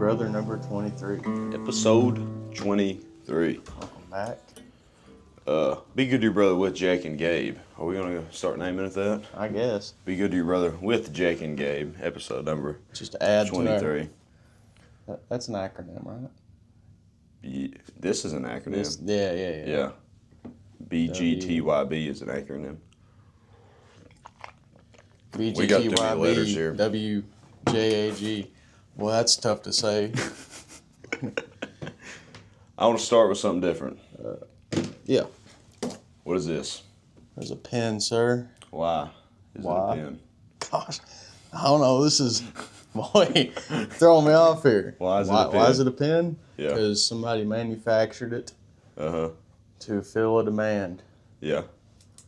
Brother number 23. Episode 23. Welcome back. Be Good to Your Brother with Jake and Gabe. Are we going to start naming it that? I guess. Be Good to Your Brother with Jake and Gabe, episode number Just to add 23. That's an acronym, right? This is an acronym. Yeah. BGTYB is an acronym. We got too many letters here. WJAG. Well, that's tough to say. I want to start with something different. Yeah. What is this? There's a pen, sir. Why is it a pen? Gosh, I don't know. This is, boy, throwing me off here. Why is it a pen? Why is it a pen? Yeah. Because somebody manufactured it to fill a demand. Yeah.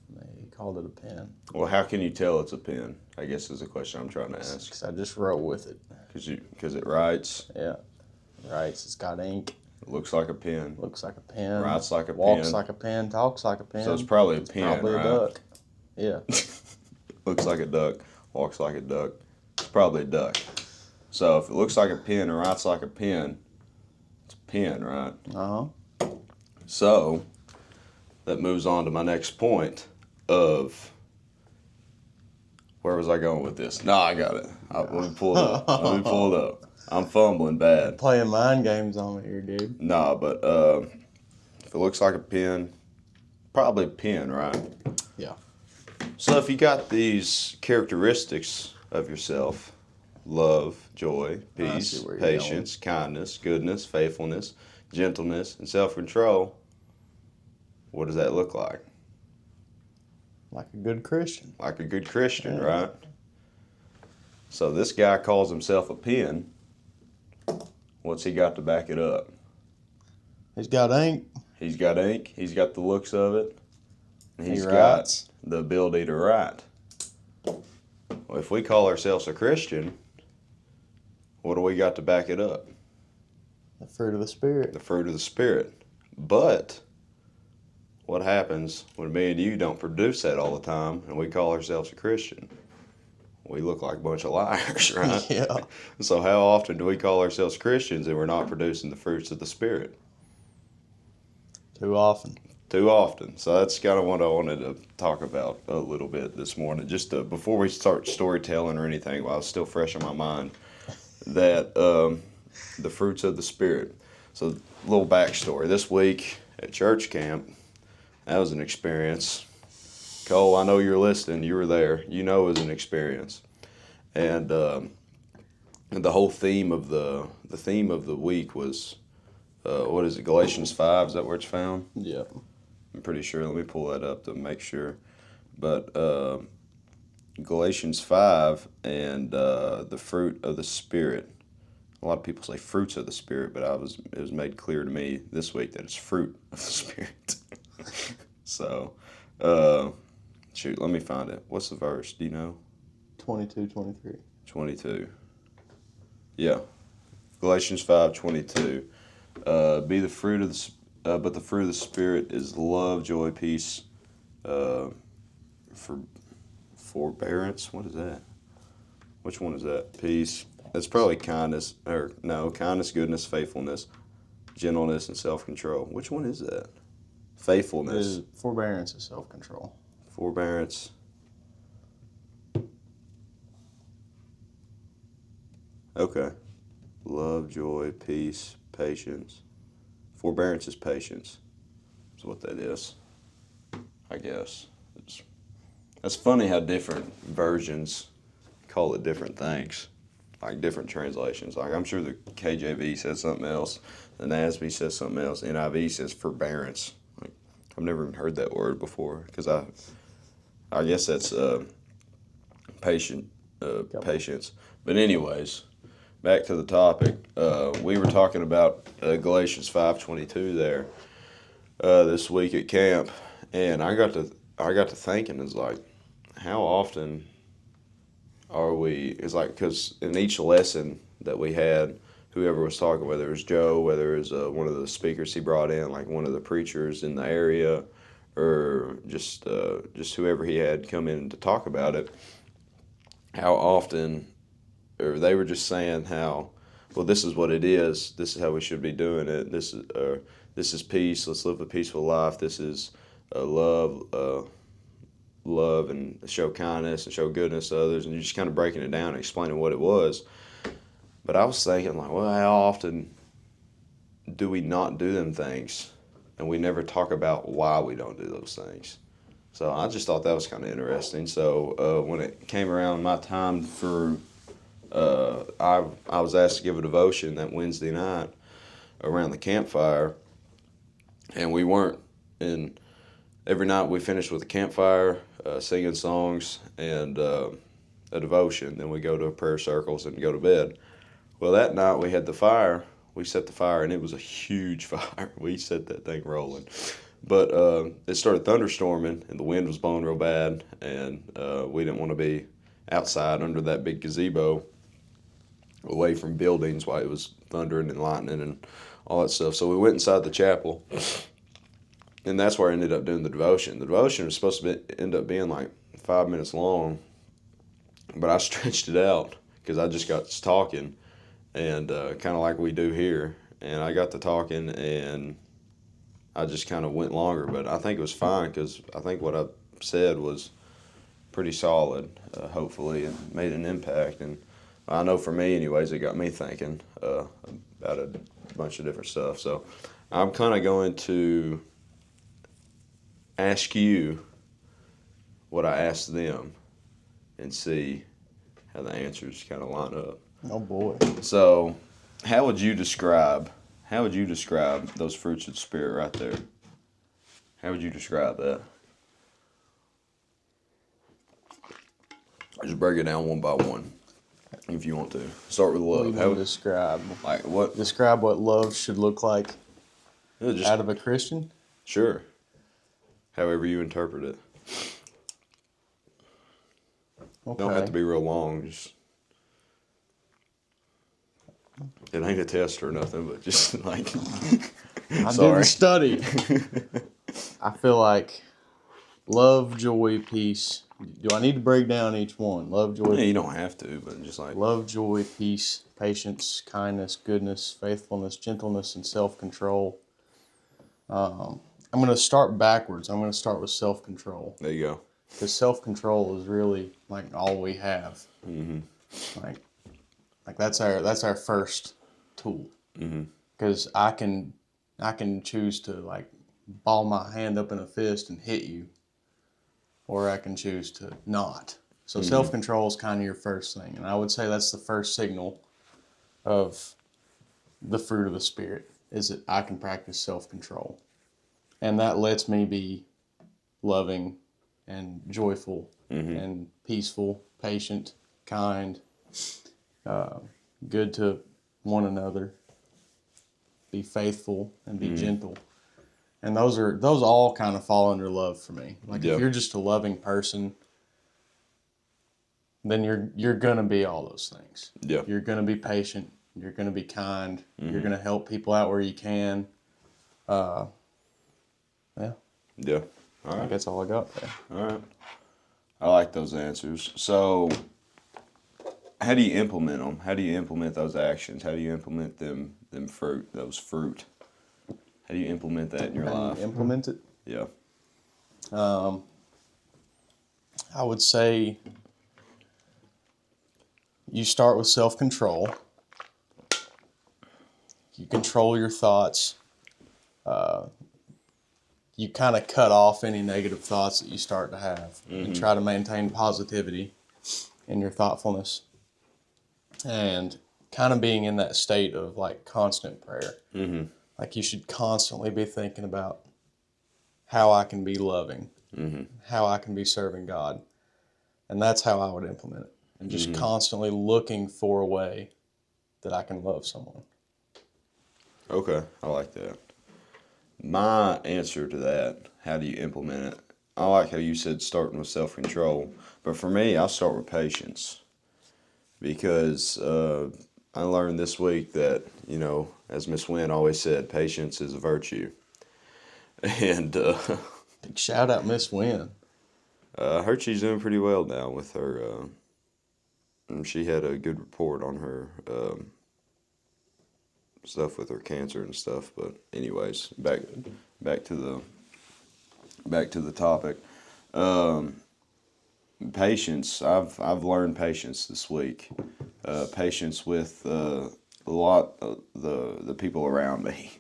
They called it a pen. Well, how can you tell it's a pen? I guess is the question I'm trying to ask. Because I just wrote with it. Because it writes. Yeah. Writes. It's got ink. It looks like a pen. Looks like a pen. Writes like a pen. Walks like a pen. Talks like a pen. So it's probably a pen, probably right? a duck. Yeah. Looks like a duck. Walks like a duck. It's probably a duck. So if it looks like a pen and writes like a pen, it's a pen, right? Uh-huh. So that moves on to my next point of... Where was I going with this? No, I got it. Let me pull it up. I'm fumbling bad. Playing mind games on me here, dude. Nah, but if it looks like a pen, probably a pen, right? Yeah. So if you got these characteristics of yourself, love, joy, peace, patience, kindness, goodness, faithfulness, gentleness, and self-control, what does that look like? Like a good Christian. Like a good Christian, right? So this guy calls himself a pen. What's he got to back it up? He's got ink. He's got ink. He's got the looks of it. And he's got the ability to write. Well, if we call ourselves a Christian, what do we got to back it up? The fruit of the Spirit. The fruit of the Spirit. But what happens when me and you don't produce that all the time and we call ourselves a Christian? We look like a bunch of liars, right? Yeah. So how often do we call ourselves Christians and we're not producing the fruits of the Spirit? Too often. Too often. So that's kind of what I wanted to talk about a little bit this morning. Just before we start storytelling or anything, while it's still fresh in my mind, that the fruits of the Spirit. So a little backstory. This week at church camp, that was an experience. Cole, I know you're listening. You were there. You know it was an experience. And the whole theme of the week was, what is it, Galatians 5? Is that where it's found? Yeah. I'm pretty sure. Let me pull that up to make sure. But Galatians 5 and the fruit of the Spirit. A lot of people say fruits of the Spirit, but it was made clear to me this week that it's fruit of the Spirit. So, shoot, let me find it. What's the verse? Do you know? 22, 23. 22. Yeah. Galatians 5:22. Be the fruit of the, but the fruit of the Spirit is love, joy, peace, forbearance. What is that? Which one is that? Peace. That's probably kindness, kindness, goodness, faithfulness, gentleness, and self-control. Which one is that? Faithfulness. Forbearance is self-control. Forbearance. Okay. Love, joy, peace, patience. Forbearance is patience. That's what that is, I guess. That's funny how different versions call it different things, like different translations. Like I'm sure the KJV says something else, the NASB says something else, NIV says forbearance. Like, I've never even heard that word before because I guess that's patience. But anyways, back to the topic. We were talking about Galatians 5:22 there this week at camp, and I got to thinking, it's like, how often are we? It's like, because in each lesson that we had, whoever was talking, whether it was Joe, whether it was one of the speakers he brought in, like one of the preachers in the area, or just whoever he had come in to talk about it, how often, or they were just saying how well, this is what it is. This is how we should be doing it. This is peace. Let's live a peaceful life. This is love and show kindness and show goodness to others. And you're just kind of breaking it down and explaining what it was. But I was thinking, like, well, how often do we not do them things? And we never talk about why we don't do those things. So I just thought that was kind of interesting. So when it came around my time for, I was asked to give a devotion that Wednesday night around the campfire. And we weren't. And every night we finished with a campfire, singing songs, and a devotion. Then we go to prayer circles and go to bed. Well, that night we had the fire. We set the fire, and it was a huge fire. We set that thing rolling. But it started thunderstorming, and the wind was blowing real bad, and we didn't want to be outside under that big gazebo away from buildings while it was thundering and lightning and all that stuff. So we went inside the chapel, and that's where I ended up doing the devotion. The devotion was supposed to end up being like 5 minutes long, but I stretched it out because I just got to talking, and kind of like we do here. And I got to talking, and I just kind of went longer, but I think it was fine because I think what I said was pretty solid, hopefully, and made an impact. And I know for me, anyways, it got me thinking about a bunch of different stuff. So I'm kind of going to ask you what I asked them and see how the answers kind of line up. Oh boy. So, how would you describe those fruits of the Spirit right there? How would you describe that? Just break it down one by one, if you want to. Start with love. How would describe? Like what? Describe what love should look like Just, out of a Christian? Sure. However you interpret it. Okay. Don't have to be real long. Just it ain't a test or nothing, but just like I sorry. didn't study. I feel like love, joy, peace. Do I need to break down each one? Love, joy. Yeah, you don't have to, but just like Love, joy, peace, patience, kindness, goodness, faithfulness, gentleness, and self-control. I'm going to start backwards. I'm going to start with self-control. there you go. Because self-control is really like all we have. Mm-hmm. Like that's our first tool. Because I can choose to like ball my hand up in a fist and hit you, or I can choose to not. So self-control is kind of your first thing, and I would say that's the first signal of the fruit of the Spirit, is that I can practice self-control, and that lets me be loving and joyful and peaceful, patient, kind, good to one another, be faithful, and be gentle. And those all kind of fall under love for me. Like if you're just a loving person, then you're gonna be all those things. Yeah. You're gonna be patient. You're gonna be kind. You're gonna help people out where you can. Yeah. Yeah. I think that's all I got there. All right. I like those answers. So, how do you implement them? How do you implement those actions? How do you implement those fruit? How do you implement that in your life? Implement it. Yeah. I would say you start with self-control. You control your thoughts. You kind of cut off any negative thoughts that you start to have and try to maintain positivity in your thoughtfulness. And kind of being in that state of like constant prayer. Like you should constantly be thinking about how I can be loving, how I can be serving God. And that's how I would implement it. And just constantly looking for a way that I can love someone. Okay, I like that. My answer to that, how do you implement it? I like how you said starting with self-control. But for me, I'll start with patience. Because I learned this week that, as Miss Wynn always said, patience is a virtue. And Big shout out Miss Wynn. I heard she's doing pretty well now with her. She had a good report on her stuff with her cancer and stuff. But anyways, back to the topic. Patience. I've learned patience this week. Patience with a lot of the people around me,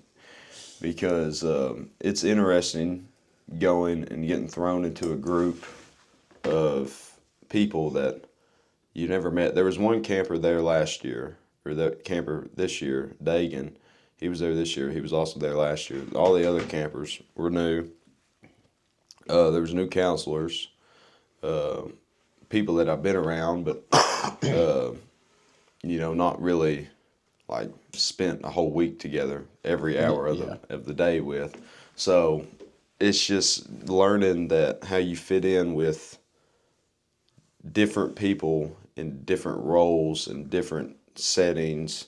because it's interesting going and getting thrown into a group of people that you never met. There was one camper there last year, or the camper this year, Dagan. He was there this year. He was also there last year. All the other campers were new. There was new counselors, people that I've been around, but not really like spent a whole week together every hour of the day with. So it's just learning that how you fit in with different people in different roles and different settings.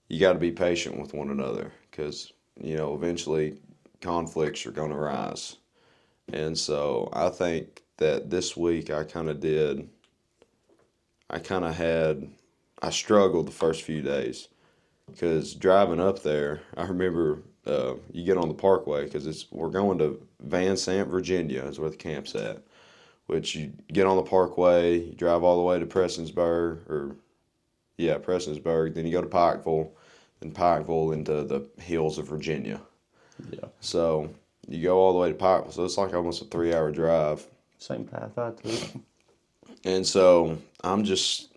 You got to be patient with one another, because eventually conflicts are going to rise. And so I think that this week I struggled the first few days, because driving up there, I remember you get on the parkway, because we're going to Van Sant, Virginia is where the camp's at, which you get on the parkway, you drive all the way to Prestonsburg, then you go to Pikeville, then Pikeville into the hills of Virginia. Yeah. So you go all the way to Pikeville, so it's like almost a 3-hour drive. Same path I took. And so I'm just,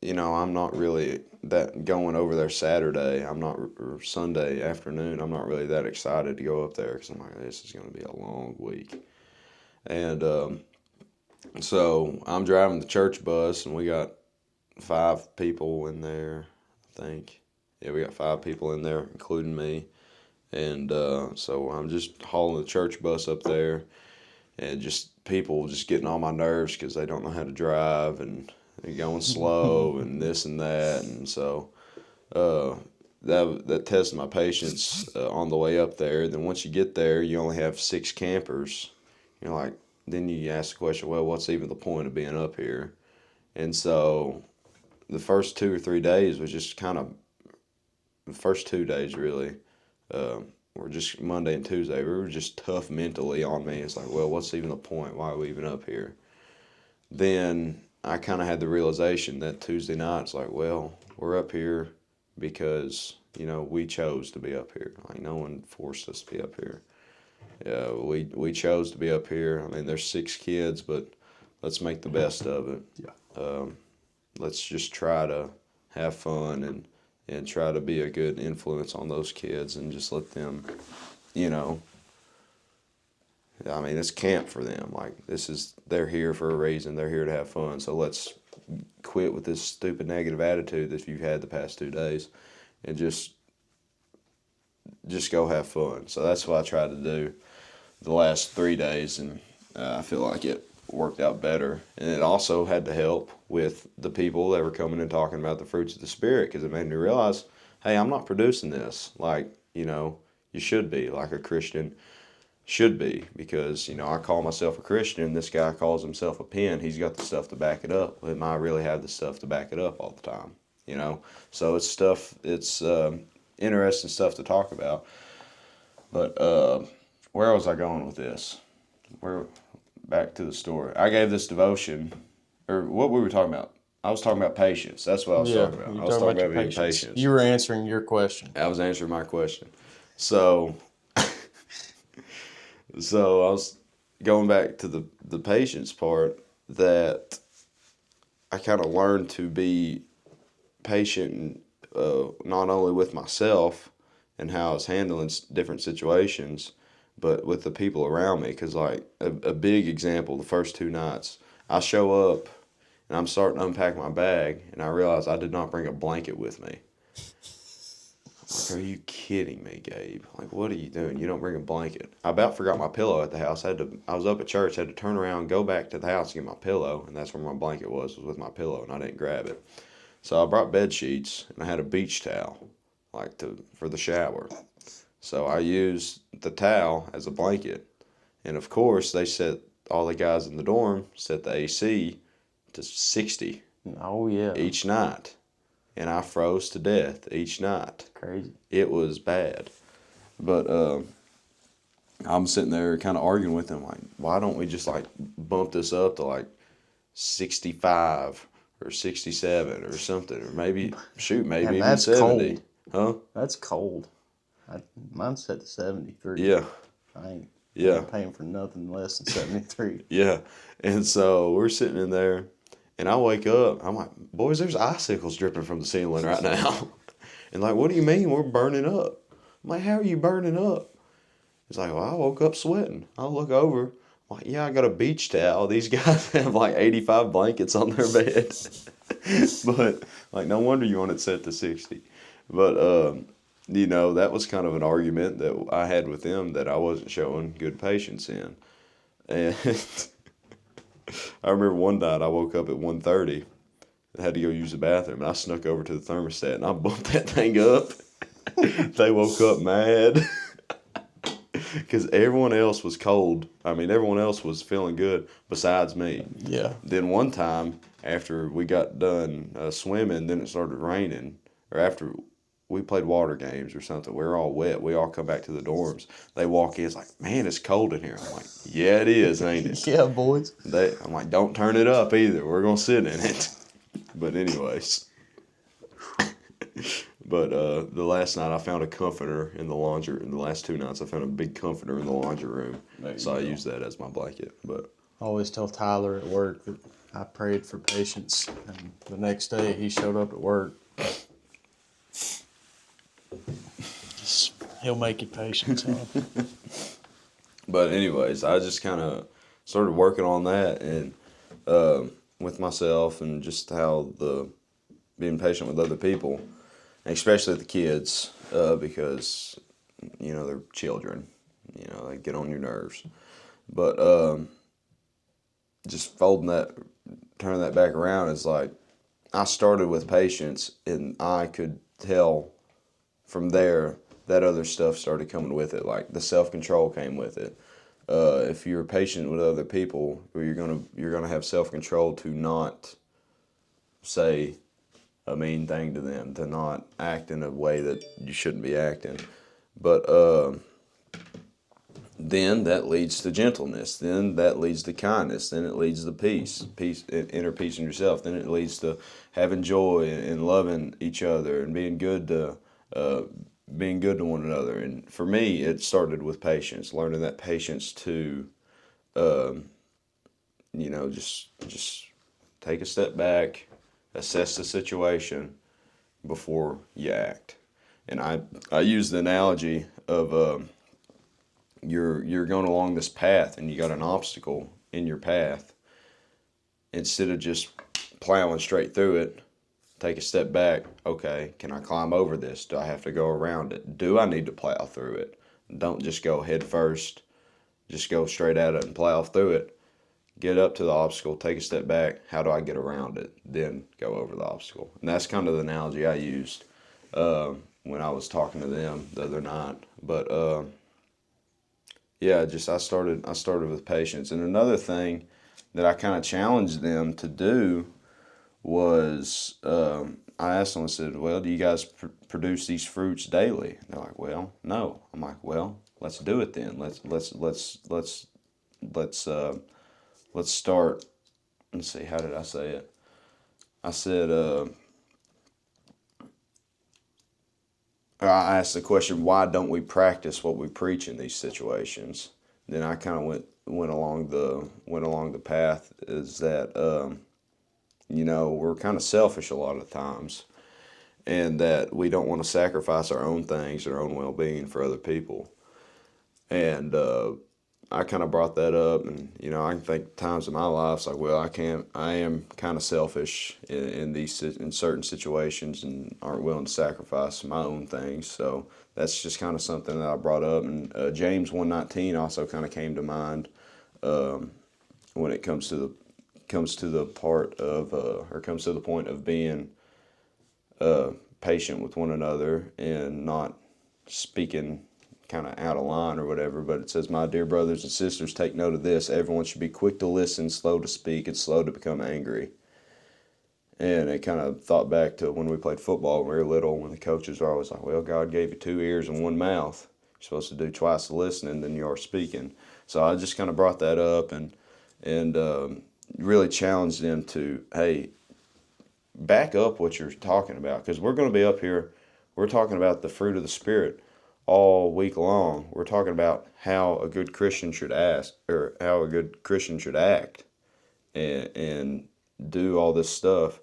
I'm not really that going over there Saturday. Or Sunday afternoon. I'm not really that excited to go up there, because I'm like, this is going to be a long week. And so I'm driving the church bus, and we got 5 people in there, I think. Yeah, we got 5 people in there, including me. And so I'm just hauling the church bus up there, and just people just getting on my nerves because they don't know how to drive, and they're going slow and this and that. And so that tested my patience on the way up there. Then once you get there, you only have 6 campers. You're like, then you ask the question, well, what's even the point of being up here? And so the first 2 or 3 days was just the first 2 days really, were just Monday and Tuesday. We were just tough mentally on me. It's like, well, what's even the point? Why are we even up here? Then I kind of had the realization that Tuesday night, it's like, well, we're up here because, we chose to be up here. Like, no one forced us to be up here. Yeah, we chose to be up here. I mean, there's 6 kids, but let's make the best of it. Yeah. Let's just try to have fun and try to be a good influence on those kids, and just let them, I mean, it's camp for them. Like, they're here for a reason. They're here to have fun. So let's quit with this stupid negative attitude that you've had the past 2 days, and just go have fun. So that's what I tried to do the last 3 days, and I feel like it worked out better. And it also had to help with the people that were coming and talking about the fruits of the Spirit, because it made me realize, hey, I'm not producing this like, you should be, like a Christian should be, because, I call myself a Christian. This guy calls himself a pen. He's got the stuff to back it up. But I really have the stuff to back it up all the time, So it's interesting stuff to talk about. But where was I going with this? Back to the story. I gave this devotion, or what we were talking about. I was talking about patience. That's what I was talking about. I was talking about being patient. You were answering your question. I was answering my question. So I was going back to the patience part, that I kind of learned to be patient, not only with myself and how I was handling different situations, but with the people around me. Because, like, a big example, the first 2 nights, I show up and I'm starting to unpack my bag, and I realize I did not bring a blanket with me. Like, are you kidding me, Gabe? Like, what are you doing? You don't bring a blanket. I about forgot my pillow at the house. I was up at church, had to turn around, go back to the house to get my pillow, and that's where my blanket was with my pillow, and I didn't grab it. So I brought bed sheets, and I had a beach towel, for the shower. So I used the towel as a blanket. And of course, all the guys in the dorm set the AC to 60. Oh, yeah. Each night. and I froze to death each night. Crazy. It was bad. But I'm sitting there kind of arguing with him, like, why don't we just like bump this up to like 65 or 67 or something, or maybe And even that's 70. cold. Huh? That's cold. Mine's set to 73. Yeah. I Yeah. ain't paying for nothing less than 73. Yeah. And so we're sitting in there, and I wake up. I'm like, boys, there's icicles dripping from the ceiling right now. And like, what do you mean we're burning up? I'm like, how are you burning up? He's like, well, I woke up sweating. I look over. I'm like, yeah, I got a beach towel. These guys have like 85 blankets on their bed. But like, no wonder you want it set to 60. But you know, that was kind of an argument that I had with them that I wasn't showing good patience in. And I remember one night I woke up at 1:30 and had to go use the bathroom, and I snuck over to the thermostat and I bumped that thing up. They woke up mad because everyone else was cold. I mean, everyone else was feeling good besides me. Yeah. Then one time after we got done swimming, then it started raining, or after we played water games or something. We were all wet. We all come back to the dorms. They walk in. It's like, man, it's cold in here. I'm like, yeah, it is, ain't it? Yeah, boys. I'm like, don't turn it up either. We're going to sit in it. But anyways. But the last night I found a comforter in the laundry. In the last 2 nights I found a big comforter in the laundry room. So I used that as my blanket. But I always tell Tyler at work that I prayed for patience. And the next day he showed up at work. He'll make you patient. Huh? But anyways, I just kind of started working on that and with myself, and just how being patient with other people, especially the kids, because you know they're children, you know they get on your nerves. But just turning that back around is like I started with patience, and I could tell from there that other stuff started coming with it, like the self-control came with it. If you're patient with other people, you're gonna have self-control to not say a mean thing to them, to not act in a way that you shouldn't be acting. But then that leads to gentleness. Then that leads to kindness. Then it leads to peace, inner peace in yourself. Then it leads to having joy and loving each other and being good to one another. And for me, it started with patience, learning that patience to, you know, just take a step back, assess the situation before you act. And I use the analogy of you're going along this path and you got an obstacle in your path. Instead of just plowing straight through it, take a step back. Okay, can I climb over this? Do I have to go around it? Do I need to plow through it? Don't just go head first. Just go straight at it and plow through it. Get up to the obstacle, take a step back. How do I get around it? Then go over the obstacle. And that's kind of the analogy I used when I was talking to them the other night. But yeah, I started with patience. And another thing that I kind of challenged them to do was I asked them, I said, well, do you guys produce these fruits daily? And they're like, well, no. I'm like, well, let's do it then. Let's start. Let's see, how did I say it? I said, I asked the question, why don't we practice what we preach in these situations? Then I kind of went along the path is that you know, we're kind of selfish a lot of times, and that we don't want to sacrifice our own things, our own well-being for other people. And I kind of brought that up, and you know, I can think times in my life, it's like, well, I am kind of selfish in certain situations, and aren't willing to sacrifice my own things. So that's just kind of something that I brought up. And James 1:19 also kind of came to mind when it comes to the point of being patient with one another and not speaking kind of out of line or whatever. But it says, my dear brothers and sisters, take note of this. Everyone should be quick to listen, slow to speak, and slow to become angry. And it kind of thought back to when we played football when we were little, when the coaches are always like, well, God gave you 2 ears and 1 mouth. You're supposed to do twice the listening than you are speaking. So I just kind of brought that up and really challenged them to, hey, back up what you're talking about. Because we're going to be up here, we're talking about the fruit of the Spirit all week long. We're talking about how a good Christian should act and do all this stuff.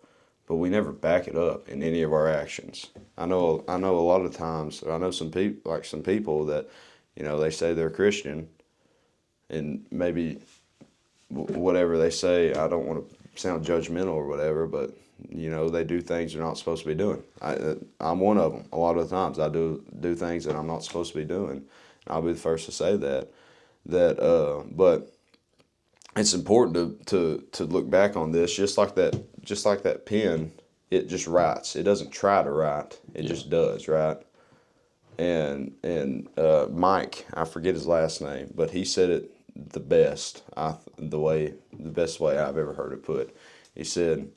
But we never back it up in any of our actions. I know a lot of times. I know some people that, they say they're Christian, and maybe whatever they say, I don't want to sound judgmental or whatever, but they do things they're not supposed to be doing. I'm one of them. A lot of the times I do things that I'm not supposed to be doing. I'll be the first to say that. But it's important to look back on this, just like that pen. It just writes. It doesn't try to write. It just does, right? And Mike, I forget his last name, but he said it the best. The best way I've ever heard it put. He said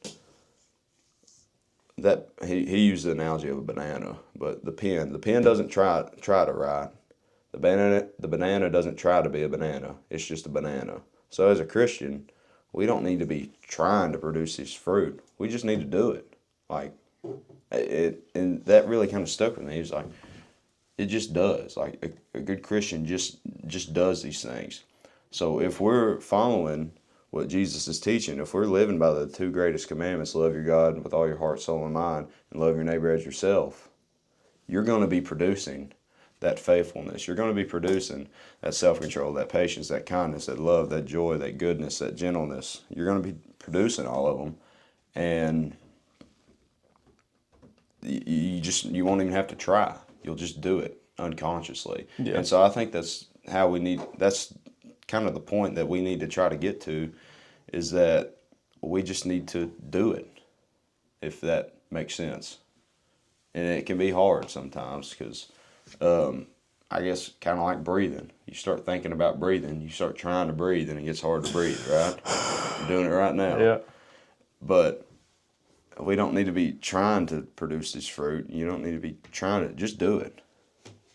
that he used the analogy of a banana, but the pen doesn't try to write. The banana doesn't try to be a banana. It's just a banana. So as a Christian, we don't need to be trying to produce this fruit. We just need to do it. Like and that really kind of stuck with me. He's like, it just does. Like a good Christian just does these things. So if we're following what Jesus is teaching, if we're living by the 2 greatest commandments, love your God with all your heart, soul, and mind, and love your neighbor as yourself, you're going to be producing that faithfulness. You're going to be producing that self-control, that patience, that kindness, that love, that joy, that goodness, that gentleness. You're going to be producing all of them, and you won't even have to try. You'll just do it unconsciously. Yeah. And so I think that's kind of the point that we need to try to get to, is that we just need to do it, if that makes sense. And it can be hard sometimes because I guess kind of like breathing. You start thinking about breathing, you start trying to breathe, and it gets hard to breathe, right? You're doing it right now. Yeah. But we don't need to be trying to produce this fruit. You don't need to be trying to, just do it.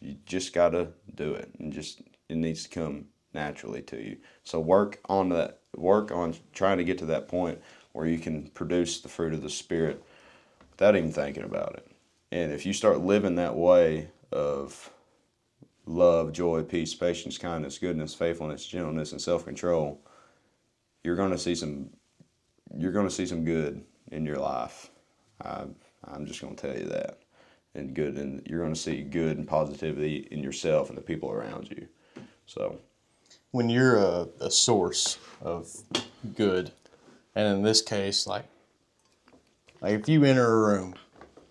You just got to do it. And it needs to come naturally to you. So work on trying to get to that point where you can produce the fruit of the Spirit without even thinking about it. And if you start living that way of love, joy, peace, patience, kindness, goodness, faithfulness, gentleness, and self-control, you're going to see some good in your life. I'm just going to tell you that. And you're going to see good and positivity in yourself and the people around you. So when you're a source of good, and in this case, like if you enter a room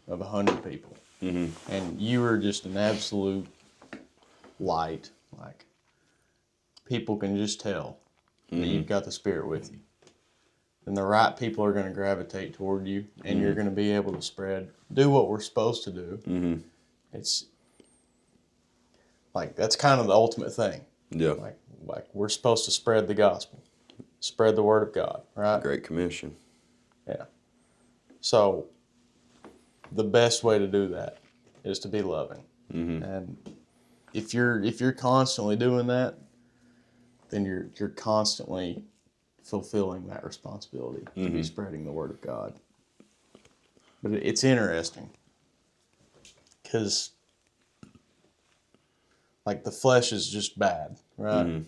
of 100 people, and you are just an absolute light, like people can just tell that you've got the Spirit with you, then the right people are going to gravitate toward you, and you're going to be able to do what we're supposed to do. It's like, that's kind of the ultimate thing. Yeah. Like we're supposed to spread the gospel, spread the word of God, right? Great Commission. Yeah. So the best way to do that is to be loving. And if you're constantly doing that, then you're constantly fulfilling that responsibility to be spreading the word of God. But it's interesting because like the flesh is just bad, right?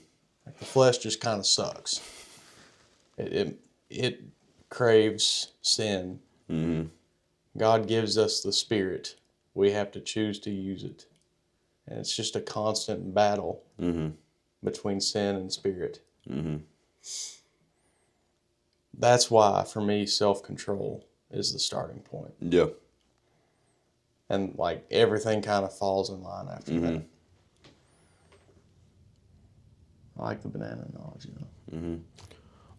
Like the flesh just kind of sucks. It craves sin. God gives us the Spirit. We have to choose to use it. And it's just a constant battle between sin and spirit. That's why, for me, self-control is the starting point. Yeah. And like everything kind of falls in line after that. I like the banana analogy.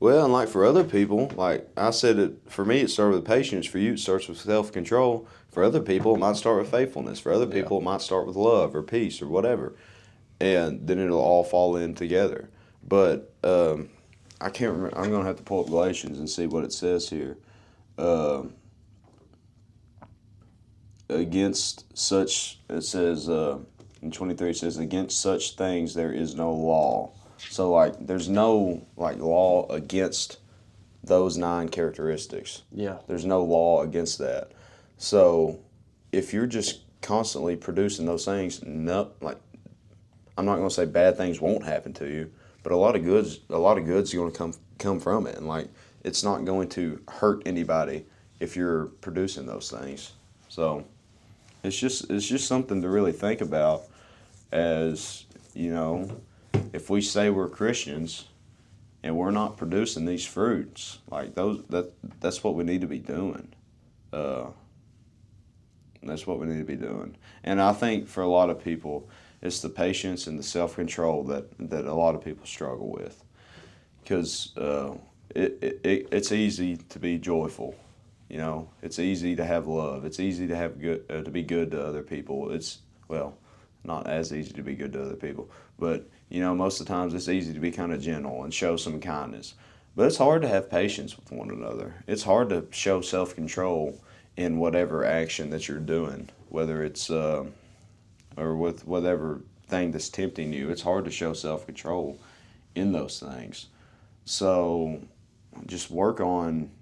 Well, and like for other people, like I said, for me it starts with patience. For you, it starts with self-control. For other people, it might start with faithfulness. For other people, it might start with love or peace or whatever. And then it'll all fall in together. But I can't remember. I'm going to have to pull up Galatians and see what it says here. against such, it says in 23, it says, against such things there is no law. So, like, there's no, like, law against those 9 characteristics. Yeah. There's no law against that. So, if you're just constantly producing those things, no, like, I'm not going to say bad things won't happen to you, but a lot of good's going to come from it, and like, it's not going to hurt anybody if you're producing those things. So, it's just something to really think about, as you know, if we say we're Christians and we're not producing these fruits, like that's what we need to be doing. That's what we need to be doing. And I think for a lot of people, it's the patience and the self-control that a lot of people struggle with, because it's easy to be joyful. You know, it's easy to have love. It's easy to have good to be good to other people. It's, well, not as easy to be good to other people, but you know, most of the times it's easy to be kind of gentle and show some kindness. But it's hard to have patience with one another. It's hard to show self-control in whatever action that you're doing, whether it's or with whatever thing that's tempting you. It's hard to show self-control in those things. So just work on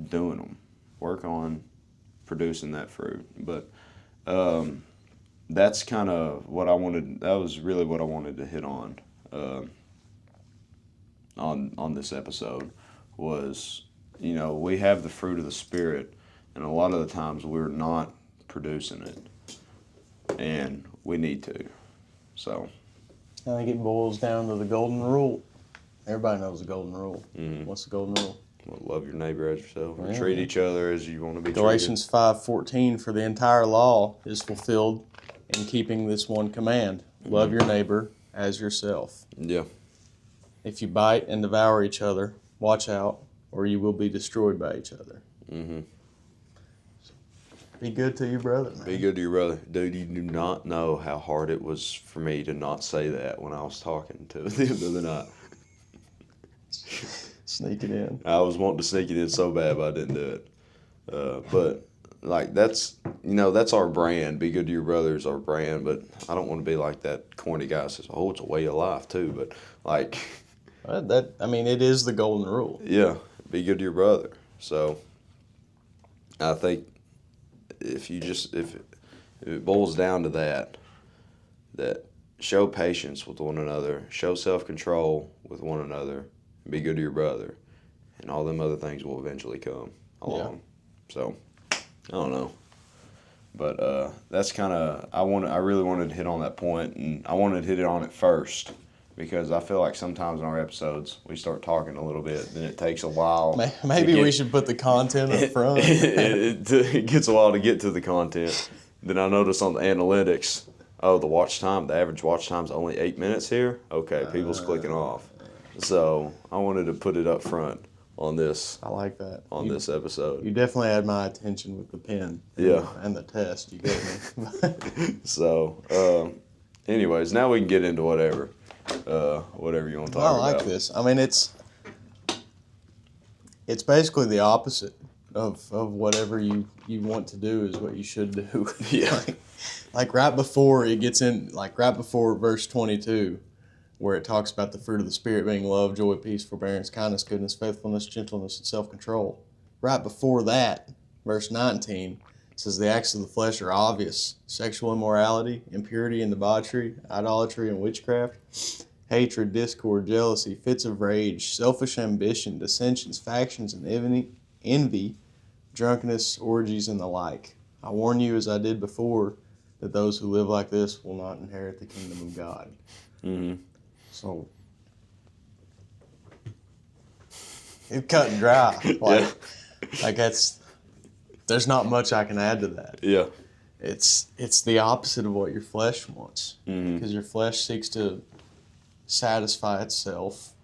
doing them. Work on producing that fruit. But that's kind of what I wanted. That was really what I wanted to hit on this episode was, you know, we have the fruit of the Spirit, and a lot of the times we're not producing it, and we need to. So I think it boils down to the golden rule. Everybody knows the golden rule. Mm-hmm. What's the golden rule? Well, love your neighbor as yourself. Yeah. Treat each other as you want to be Galatians 5:14, for the entire law is fulfilled in keeping this one command: love your neighbor as yourself. treated. Yeah. If you bite and devour each other, watch out, or you will be destroyed by each other. Mm-hmm. Be good to your brother, man. Be good to your brother. Dude, you do not know how hard it was for me to not say that when I was talking to them the other night. Sneak it in. I was wanting to sneak it in so bad, but I didn't do it. But, like, that's, you know, that's our brand. Be good to your brother is our brand, but I don't want to be like that corny guy who says, oh, it's a way of life, too. But, like... it is the golden rule. Yeah, be good to your brother. So, I think if it boils down to that show patience with one another, show self-control with one another, be good to your brother, and all them other things will eventually come along. Yeah. So, I don't know. But that's kind of, I really wanted to hit on that point, and I wanted to hit it on it first, because I feel like sometimes in our episodes we start talking a little bit, then it takes a while. Maybe we should put the content up front. It gets a while to get to the content. Then I notice on the analytics, the average watch time is only 8 minutes here. Okay, people's clicking off. So I wanted to put it up front on this. I like that. This episode. You definitely had my attention with the pen. Yeah. And the test you gave me. So, anyways, now we can get into whatever you want to talk about. I like this. I mean, it's basically the opposite of whatever you want to do is what you should do. Yeah. like right before it gets in, like right before verse 22, where it talks about the fruit of the Spirit being love, joy, peace, forbearance, kindness, goodness, faithfulness, gentleness, and self-control. Right before that, verse 19, it says the acts of the flesh are obvious: sexual immorality, impurity and debauchery, idolatry and witchcraft, hatred, discord, jealousy, fits of rage, selfish ambition, dissensions, factions, and envy, drunkenness, orgies, and the like. I warn you, as I did before, that those who live like this will not inherit the kingdom of God. Mm-hmm. So it's cut and dry. There's not much I can add to that. Yeah. It's the opposite of what your flesh wants, because your flesh seeks to satisfy itself,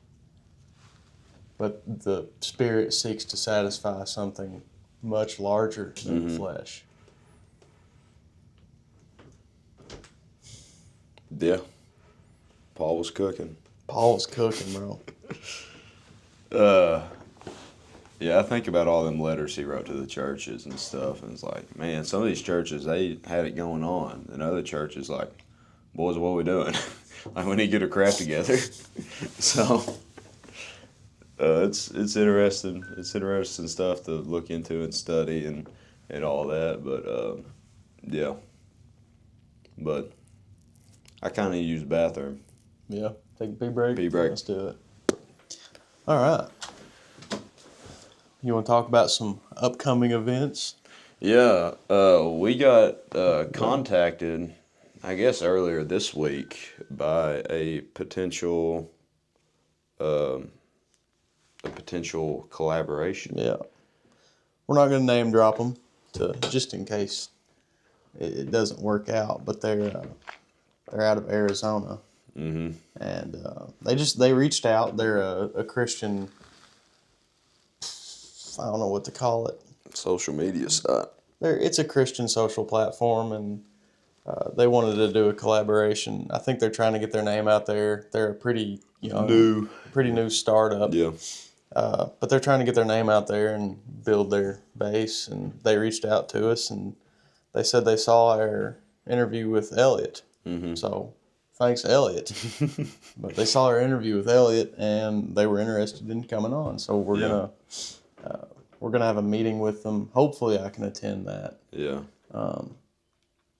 but the Spirit seeks to satisfy something much larger than the flesh. Yeah. Paul was cooking. Paul's cooking, bro. Yeah, I think about all them letters he wrote to the churches and stuff, and it's like, man, some of these churches, they had it going on, and other churches, like, boys, what are we doing? Like, we need to get our crap together. So, it's interesting. It's interesting stuff to look into and study and all that, but, yeah. But I kind of use the bathroom. Yeah. Take a pee break? Pee break. Let's do it. All right. You want to talk about some upcoming events? Yeah, we got contacted, I guess earlier this week, by a potential collaboration. Yeah. We're not going to name drop them, just in case it doesn't work out. But they're out of Arizona, Mm-hmm. and they reached out. They're a Christian. I don't know what to call it. Social media site. It's a Christian social platform, and they wanted to do a collaboration. I think they're trying to get their name out there. They're a pretty new startup. Yeah. But they're trying to get their name out there and build their base. And they reached out to us, and they said they saw our interview with Elliot. Mm-hmm. So thanks, Elliot. But they saw our interview with Elliot, and they were interested in coming on. So we're gonna have a meeting with them. Hopefully, I can attend that. Yeah.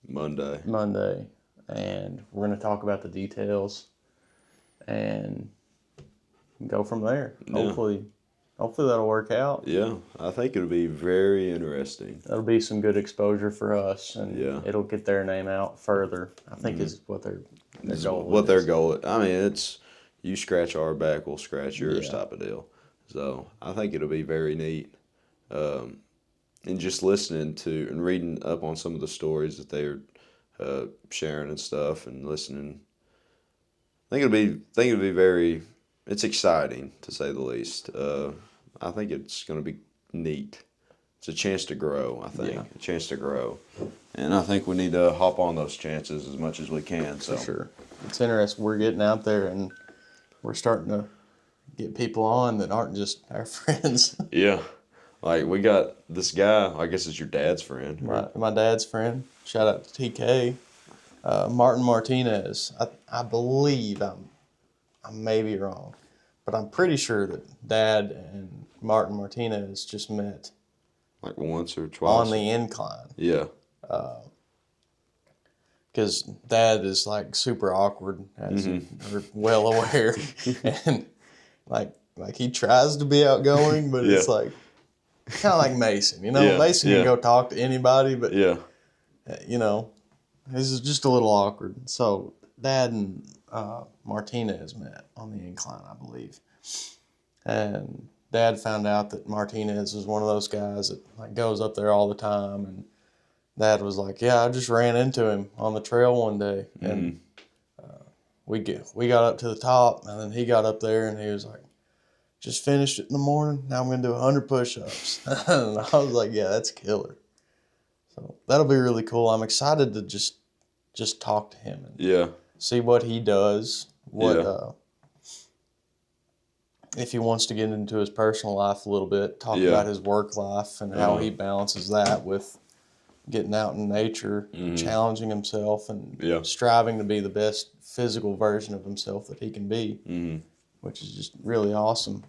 Monday, and we're gonna talk about the details and go from there. Yeah. Hopefully that'll work out. Yeah, I think it'll be very interesting. That'll be some good exposure for us, and Yeah. it'll get their name out further. I think is what their goal is. Their goal. I mean, it's you scratch our back, we'll scratch yours Yeah. type of deal. So I think it'll be very neat. And just listening to and reading up on some of the stories that they're sharing and stuff, and listening. I think it'll be very. It's exciting to say the least. I think it's going to be neat. It's a chance to grow. I think a chance to grow, and I think we need to hop on those chances as much as we can. So For sure, it's interesting. We're getting out there, and we're starting to get people on that aren't just our friends. Yeah. Like, we got this guy, I guess it's your dad's friend. My dad's friend. Shout out to TK. Martin Martinez. I believe I may be wrong, but I'm pretty sure that Dad and Martin Martinez just met Like once or twice. on the incline. Yeah. Because Dad is like super awkward, as you're well aware, and like he tries to be outgoing, but it's like kind of like Mason. Mason can go talk to anybody, but this is just a little awkward. So Dad and Martinez met on the incline, I believe, and Dad found out that Martinez was one of those guys that like goes up there all the time, and Dad was like, "Yeah, I just ran into him on the trail one day, and we got up to the top, and then he got up there, and he was like, just finished it in the morning. Now I'm gonna do 100 push-ups." And I was like, "Yeah, that's killer." So that'll be really cool. I'm excited to just talk to him and see what he does. If he wants to get into his personal life a little bit, talk about his work life and how he balances that with getting out in nature, challenging himself, and striving to be the best physical version of himself that he can be, which is just really awesome.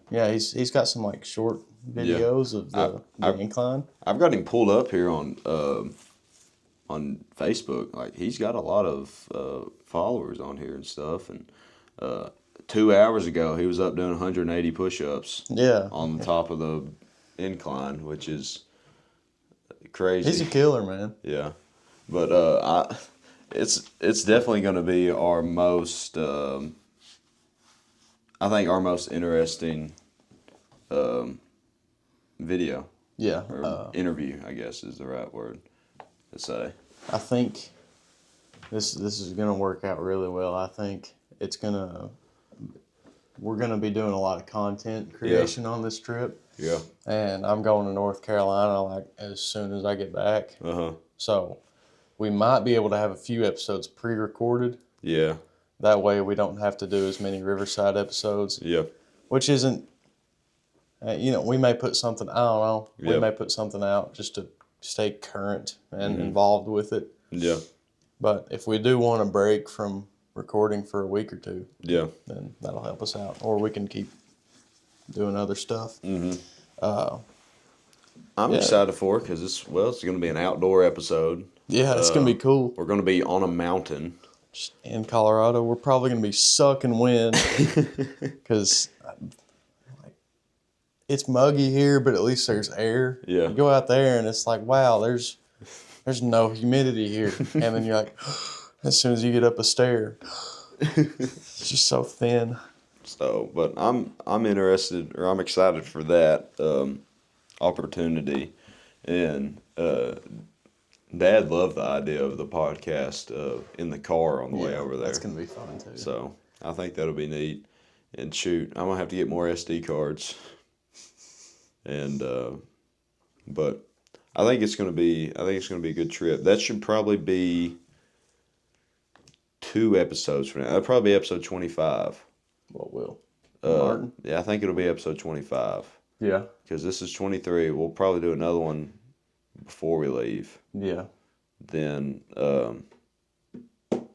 Yeah, he's got some like short videos of the incline. I've got him pulled up here on Facebook. Like, he's got a lot of followers on here and stuff. And 2 hours ago, he was up doing 180 push-ups. On the top of the incline, which is crazy. He's a killer, man. Yeah, but it's definitely going to be our most. I think our most interesting video. Yeah. Or interview, I guess, is the right word to say. I think this is going to work out really well. I think we're going to be doing a lot of content creation on this trip. Yeah. And I'm going to North Carolina like as soon as I get back. So we might be able to have a few episodes pre-recorded. Yeah. That way we don't have to do as many Riverside episodes. Yeah. Which isn't We may put something. I don't know. We Yep. may put something out just to stay current and Mm-hmm. involved with it. Yeah. But if we do want a break from recording for a week or two, Yeah. then that'll help us out. Or we can keep doing other stuff. Mm-hmm. Uh, I'm Yeah. excited for it because it's going to be an outdoor episode. yeah, it's gonna be cool. We're going to be on a mountain. Just in Colorado, we're probably gonna be sucking wind because it's muggy here, but at least there's air. Yeah. You go out there and it's like, wow, there's no humidity here, and then you're like, as soon as you get up a stair, it's just so thin. So, but I'm interested, or I'm excited for that opportunity, and Dad loved the idea of the podcast in the car on the way over there. That's gonna be fun too. So I think that'll be neat. And shoot, I'm gonna have to get more SD cards. And but I think it's gonna be a good trip. That should probably be 2 episodes from now. That'll probably be episode 25. What will? Martin? Yeah, I think it'll be episode 25. Yeah. Because this is 23. We'll probably do another one before we leave. Yeah. Then And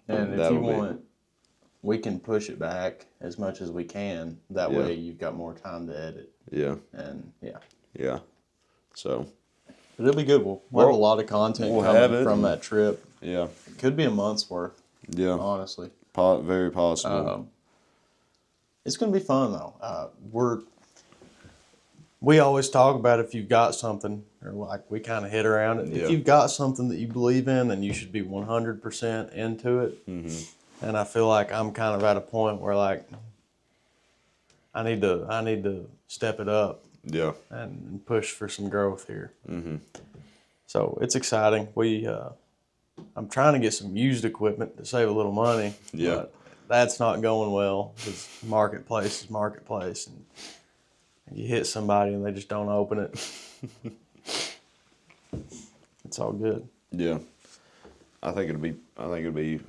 if that'll you be- want, we can push it back as much as we can. That Yeah. way you've got more time to edit. yeah, And yeah. yeah. So But it'll be good. We'll have a lot of content we'll have coming it. from that trip. yeah, It could be a month's worth, yeah, honestly. very possible. It's going to be fun, though. We always talk about if you've got something, or like we kind of hit around it. Yeah. If you've got something that you believe in, then you should be 100% into it. Mm-hmm. And I feel like I'm kind of at a point where like I need to step it up Yeah, and push for some growth here. mm-hmm. So it's exciting. I'm trying to get some used equipment to save a little money. Yeah. But that's not going well because marketplace is marketplace, and you hit somebody and they just don't open it. It's all good. Yeah. I think it'll be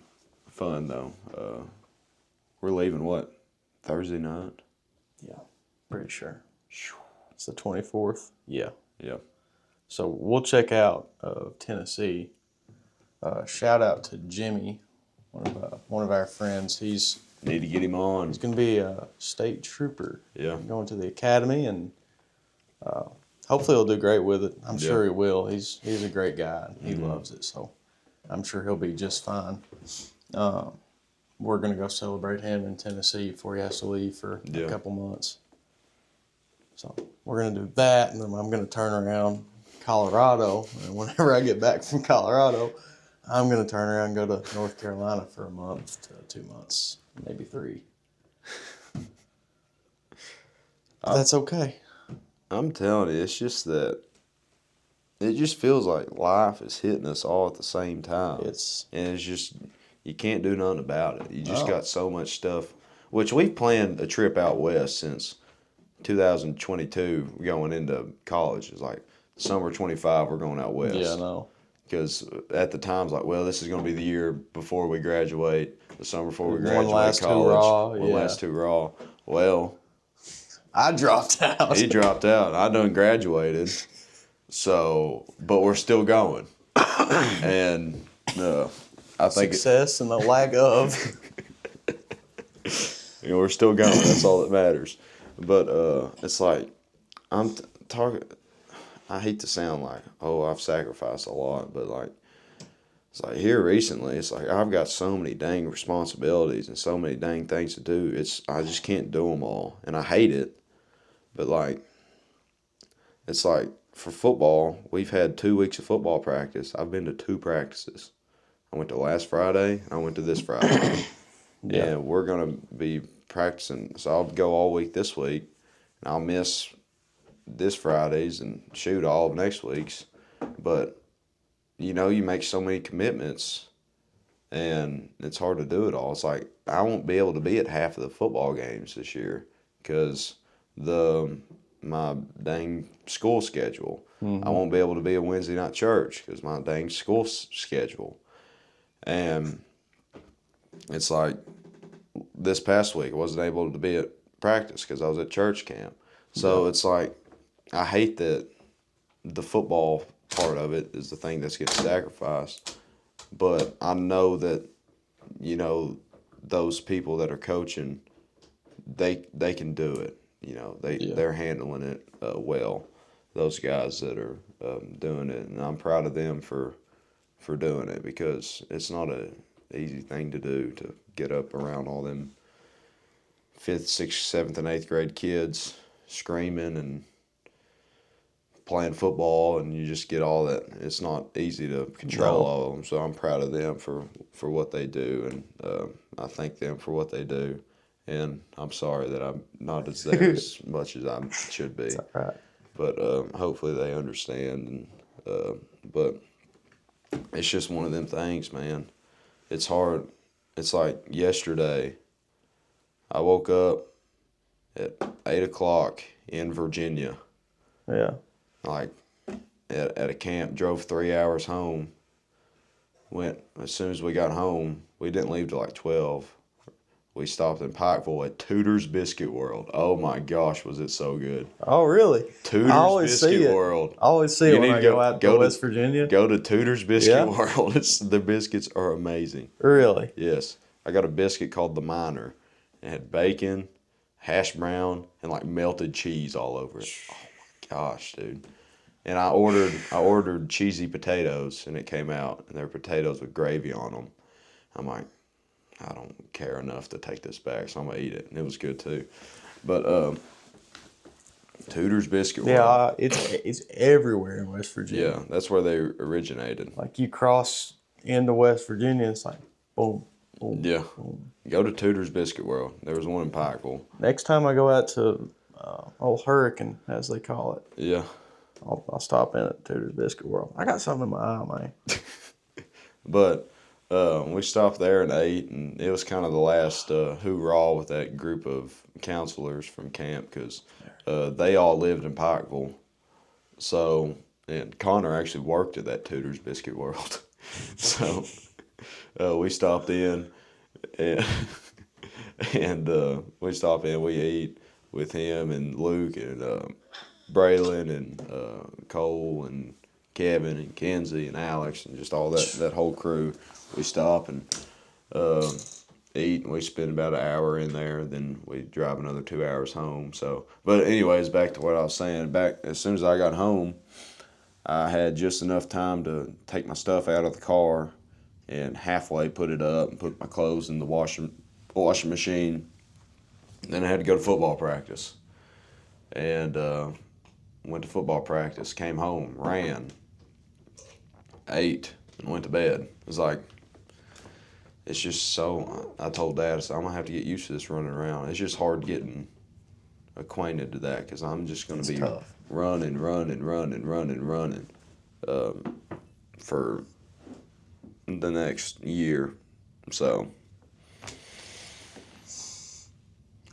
fun though. We're leaving what? Thursday night? Yeah, pretty sure. It's the 24th. Yeah. Yeah. So we'll check out Tennessee. Shout out to Jimmy, one of our friends. He's Need to get him on. going to be a state trooper. Yeah. Going to the academy, and hopefully he'll do great with it. I'm sure he will. He's a great guy. And he loves it, so I'm sure he'll be just fine. We're going to go celebrate him in Tennessee before he has to leave for a couple months. So we're going to do that, and then I'm going to turn around Colorado, and whenever I get back from Colorado, I'm going to turn around and go to North Carolina for a month to 2 months, maybe 3. That's okay. I'm telling you, it's just that it just feels like life is hitting us all at the same time. And it's just, you can't do nothing about it. You just got so much stuff, which we've planned a trip out west since 2022 going into college. It's like summer 25, we're going out west. Yeah, I know. Because at the time, it's like, well, this is going to be the year before we graduate, the summer before we One graduate last college. hurrah, One yeah. last hurrah. Well, I dropped out. he dropped out. I done graduated. So, but we're still going. And I think Success and the lack of. we're still going. That's all that matters. But it's like, I'm talking. I hate to sound like, oh, I've sacrificed a lot, but like, it's like here recently, it's like I've got so many dang responsibilities and so many dang things to do. I just can't do them all, and I hate it. But like, it's like for football, we've had 2 weeks of football practice. I've been to 2 practices. I went to last Friday. I went to this Friday. Yeah. And we're gonna be practicing. So I'll go all week this week, and I'll miss this Friday's and shoot all of next week's. But you make so many commitments, and it's hard to do it all. It's like I won't be able to be at half of the football games this year because my dang school schedule. I won't be able to be at Wednesday night church because my dang school schedule. And it's like this past week I wasn't able to be at practice because I was at church camp. So it's like, I hate that the football part of it is the thing that's getting sacrificed. But I know that, you know, those people that are coaching, they can do it. You know, they're handling it well. Those guys that are doing it, and I'm proud of them for doing it, because it's not a easy thing to do, to get up around all them 5th, 6th, 7th, and 8th grade kids screaming and playing football, and you just get all that. It's not easy to control all of them. So I'm proud of them for what they do, and I thank them for what they do. And I'm sorry that I'm not as there as much as I should be. That's all right. But hopefully they understand. And but it's just one of them things, man. It's hard. It's like yesterday, I woke up at 8 o'clock in Virginia. Yeah. Like at a camp, drove 3 hours home. Went, as soon as we got home, we didn't leave till like 12. We stopped in Pikeville at Tudor's Biscuit World. Oh my gosh, was it so good. Oh, really? Tudor's Biscuit World. I always see it when I go out to West Virginia. Go to Tudor's Biscuit World. The biscuits are amazing. Really? Yes. I got a biscuit called the Miner. It had bacon, hash brown, and like melted cheese all over it. Oh my gosh, dude. And I ordered cheesy potatoes, and it came out, and they were potatoes with gravy on them. I'm like, I don't care enough to take this back, so I'm going to eat it. And it was good, too. But Tudor's Biscuit World. Yeah, it's everywhere in West Virginia. Yeah, that's where they originated. Like, you cross into West Virginia, it's like, boom, boom, yeah. boom. Go to Tudor's Biscuit World. There was one in Pikeville. Next time I go out to Old Hurricane, as they call it. Yeah. I'll stop in at Tudor's Biscuit World. I got something in my eye, man. But we stopped there and ate, and it was kind of the last hoorah with that group of counselors from camp, because they all lived in Pikeville. So, and Connor actually worked at that Tudor's Biscuit World. So we stopped in, and we stopped in, we ate with him and Luke and Braylon and Cole and Kevin and Kenzie and Alex and just all that whole crew. We stop and eat, and we spend about an hour in there. Then we drive another 2 hours home. So, but anyways, back to what I was saying. Back as soon as I got home, I had just enough time to take my stuff out of the car and halfway put it up and put my clothes in the washing machine. Then I had to go to football practice, and went to football practice. Came home, ran, ate, and went to bed. It was like, it's just so, I told Dad, I said, I'm going to have to get used to this running around. It's just hard getting acquainted to that, because I'm just going to be tough. running for the next year. So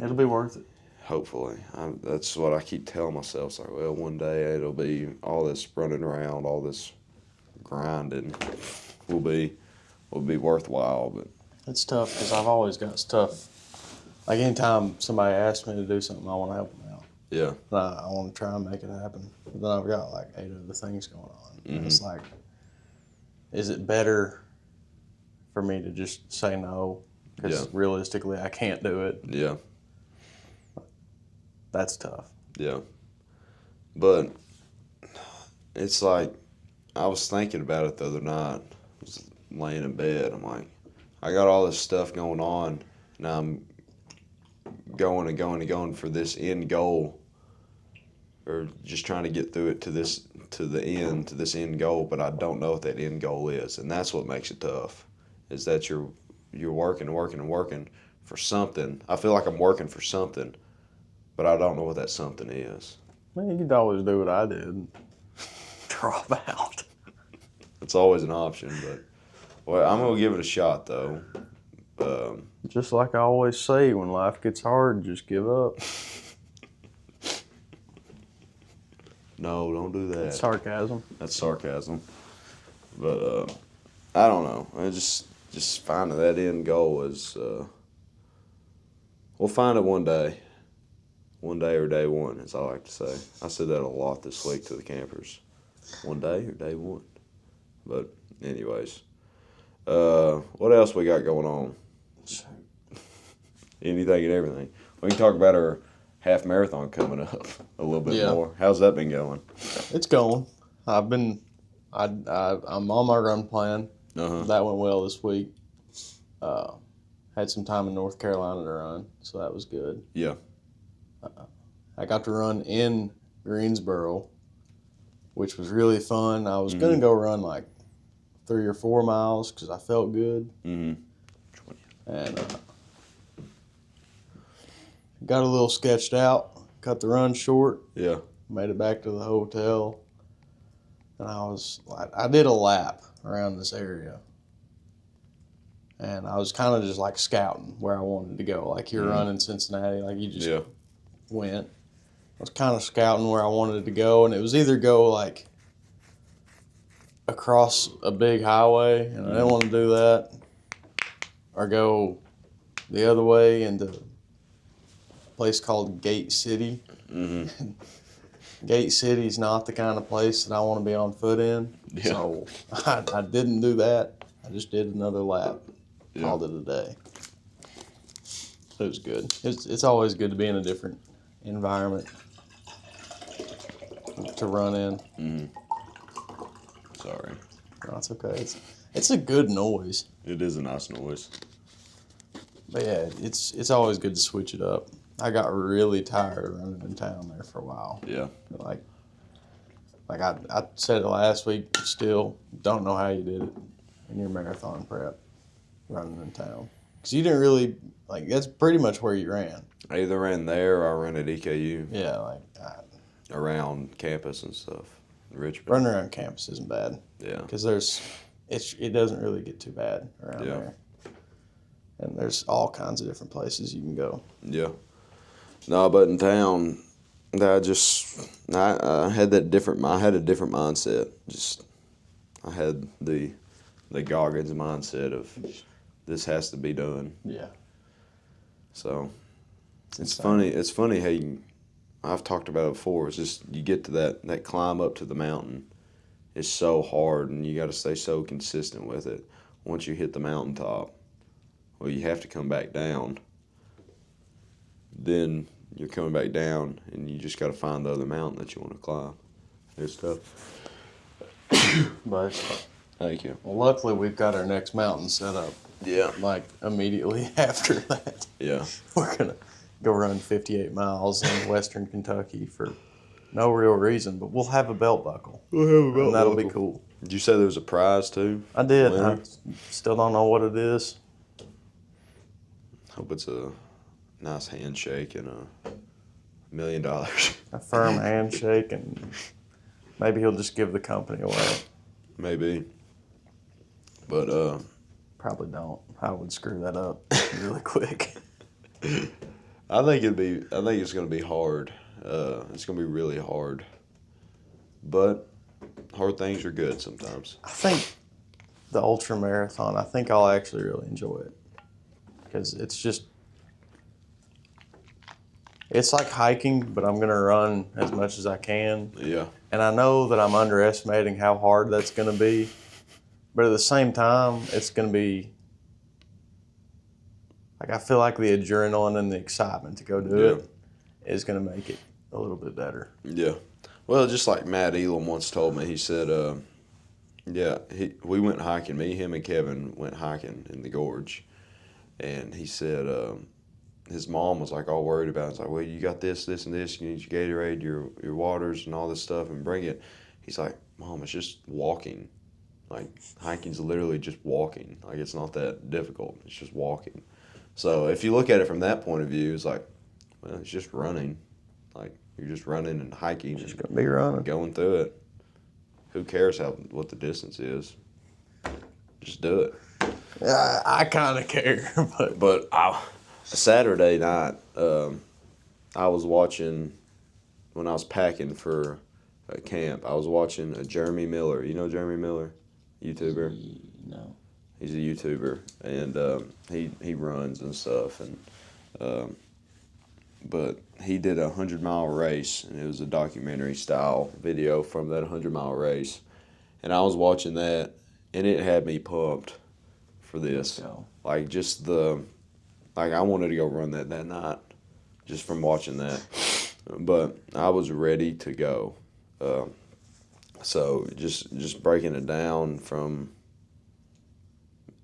It'll be worth it. hopefully. That's what I keep telling myself. It's like, well, one day it'll be all this running around, all this grinding will be worthwhile. But It's tough because I've always got stuff. Like anytime somebody asks me to do something, I want to help them out. yeah, I want to try and make it happen. But then I've got like 8 other things going on. And it's like, is it better for me to just say no? Because realistically, I can't do it. yeah, That's tough. yeah. But it's like, I was thinking about it the other night. I was laying in bed. I'm like, I got all this stuff going on, and I'm going for this end goal, or just trying to get through it to this end goal, but I don't know what that end goal is, and that's what makes it tough. Is that you're working for something. I feel like I'm working for something, but I don't know what that something is. Man, you could always do what I did. Drop out. It's always an option, but well, I'm gonna give it a shot though. Just like I always say, when life gets hard, just give up. No, don't do that. That's sarcasm. That's sarcasm. But I don't know. I just finding that end goal is we'll find it one day. One day or day one, as I like to say. I said that a lot this week to the campers. One day or day one. But anyways, what else we got going on? Anything and everything. We can talk about our half marathon coming up a little bit more. How's that been going? It's going. I'm on my run plan. That went well this week. Had some time in North Carolina to run, so that was good. Yeah. I got to run in Greensboro, which was really fun. I was going to go run like 3 or 4 miles because I felt good. And got a little sketched out, cut the run short. Yeah. Made it back to the hotel. And I did a lap around this area. And I was kind of just like scouting where I wanted to go. Like you're running Cincinnati, like you just went. I was kind of scouting where I wanted to go, and it was either go like across a big highway, and I didn't want to do that, or go the other way into a place called Gate City. Gate City's not the kind of place that I want to be on foot in, so I didn't do that. I just did another lap. Called it a day. It was good. It's always good to be in a different environment to run in. Sorry. No, it's okay. It's a good noise. It is a nice noise. But yeah, it's always good to switch it up. I got really tired of running in town there for a while. Yeah. Like I said it last week, still don't know how you did it in your marathon prep, running in town. Because you didn't really, that's pretty much where you ran. I either ran there or I ran at EKU. Yeah, around campus and stuff. Richmond. Running around campus isn't bad. Yeah. Because it doesn't really get too bad around there. And there's all kinds of different places you can go. Yeah. No, but in town, I had a different mindset. I had the Goggins mindset of this has to be done. Yeah. So it's funny. It's funny how I've talked about it before. It's just you get to that climb up to the mountain. It's so hard, and you got to stay so consistent with it. Once you hit the mountaintop, well, you have to come back down. Then you're coming back down, and you just got to find the other mountain that you want to climb. It's tough. But thank you. Well, luckily we've got our next mountain set up. Yeah. Immediately after that. Yeah. We're gonna go run 58 miles in Western Kentucky for no real reason, but we'll have a belt buckle. And that'll be cool. Did you say there was a prize too? I did. I still don't know what it is. Hope it's a nice handshake and $1 million. A firm handshake, and maybe he'll just give the company away. Maybe. But probably don't. I would screw that up really quick. I think it's going to be hard. It's going to be really hard. But hard things are good sometimes. I think the ultra marathon, I'll actually really enjoy it. Because it's like hiking, but I'm going to run as much as I can. Yeah. And I know that I'm underestimating how hard that's going to be. But at the same time, it's going to be, I feel like the adrenaline and the excitement to go do it is going to make it a little bit better. Yeah. Well, just like Matt Elam once told me, he said, we went hiking. Me, him, and Kevin went hiking in the gorge. And he said his mom was all worried about it. It's well, you got this, and this. You need your Gatorade, your waters, and all this stuff, and bring it. He's like, Mom, it's just walking. Hiking's literally just walking. It's not that difficult. It's just walking. So if you look at it from that point of view, it's it's just running. You're just running and hiking. Just going to be running. Going through it. Who cares what the distance is? Just do it. I kind of care. But Saturday night, I was watching, when I was packing for a camp, I was watching a Jeremy Miller. You know Jeremy Miller? YouTuber? No. He's a YouTuber, and he runs and stuff. And but he did a 100-mile race, and it was a documentary style video from that 100-mile race. And I was watching that, and it had me pumped for this. Like, I wanted to go run that night just from watching that. But I was ready to go. So just breaking it down from,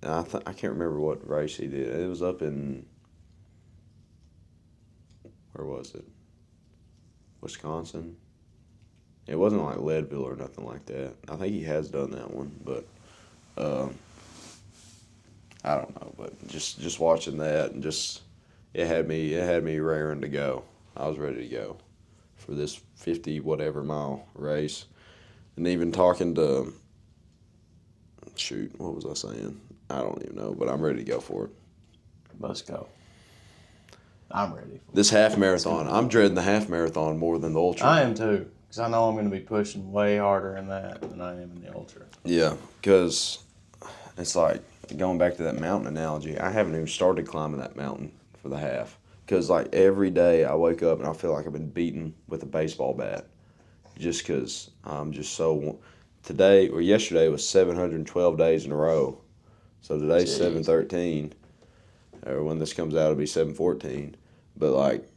I can't remember what race he did. It was up in, where was it? Wisconsin. It wasn't like Leadville or nothing like that. I think he has done that one, but I don't know. But just watching that, and it had me raring to go. I was ready to go for this 50 whatever mile race. And even talking to, what was I saying? I don't even know, but I'm ready to go for it. Let's go. I'm ready for this half marathon. I'm dreading the half marathon more than the ultra. I am too, because I know I'm going to be pushing way harder in that than I am in the ultra. Yeah, because it's like, going back to that mountain analogy, I haven't even started climbing that mountain for the half. Because like every day I wake up and I feel like I've been beaten with a baseball bat. Just because I'm just so. Today or yesterday was 712 days in a row. So today's 713. Or when this comes out, it'll be 714. But like,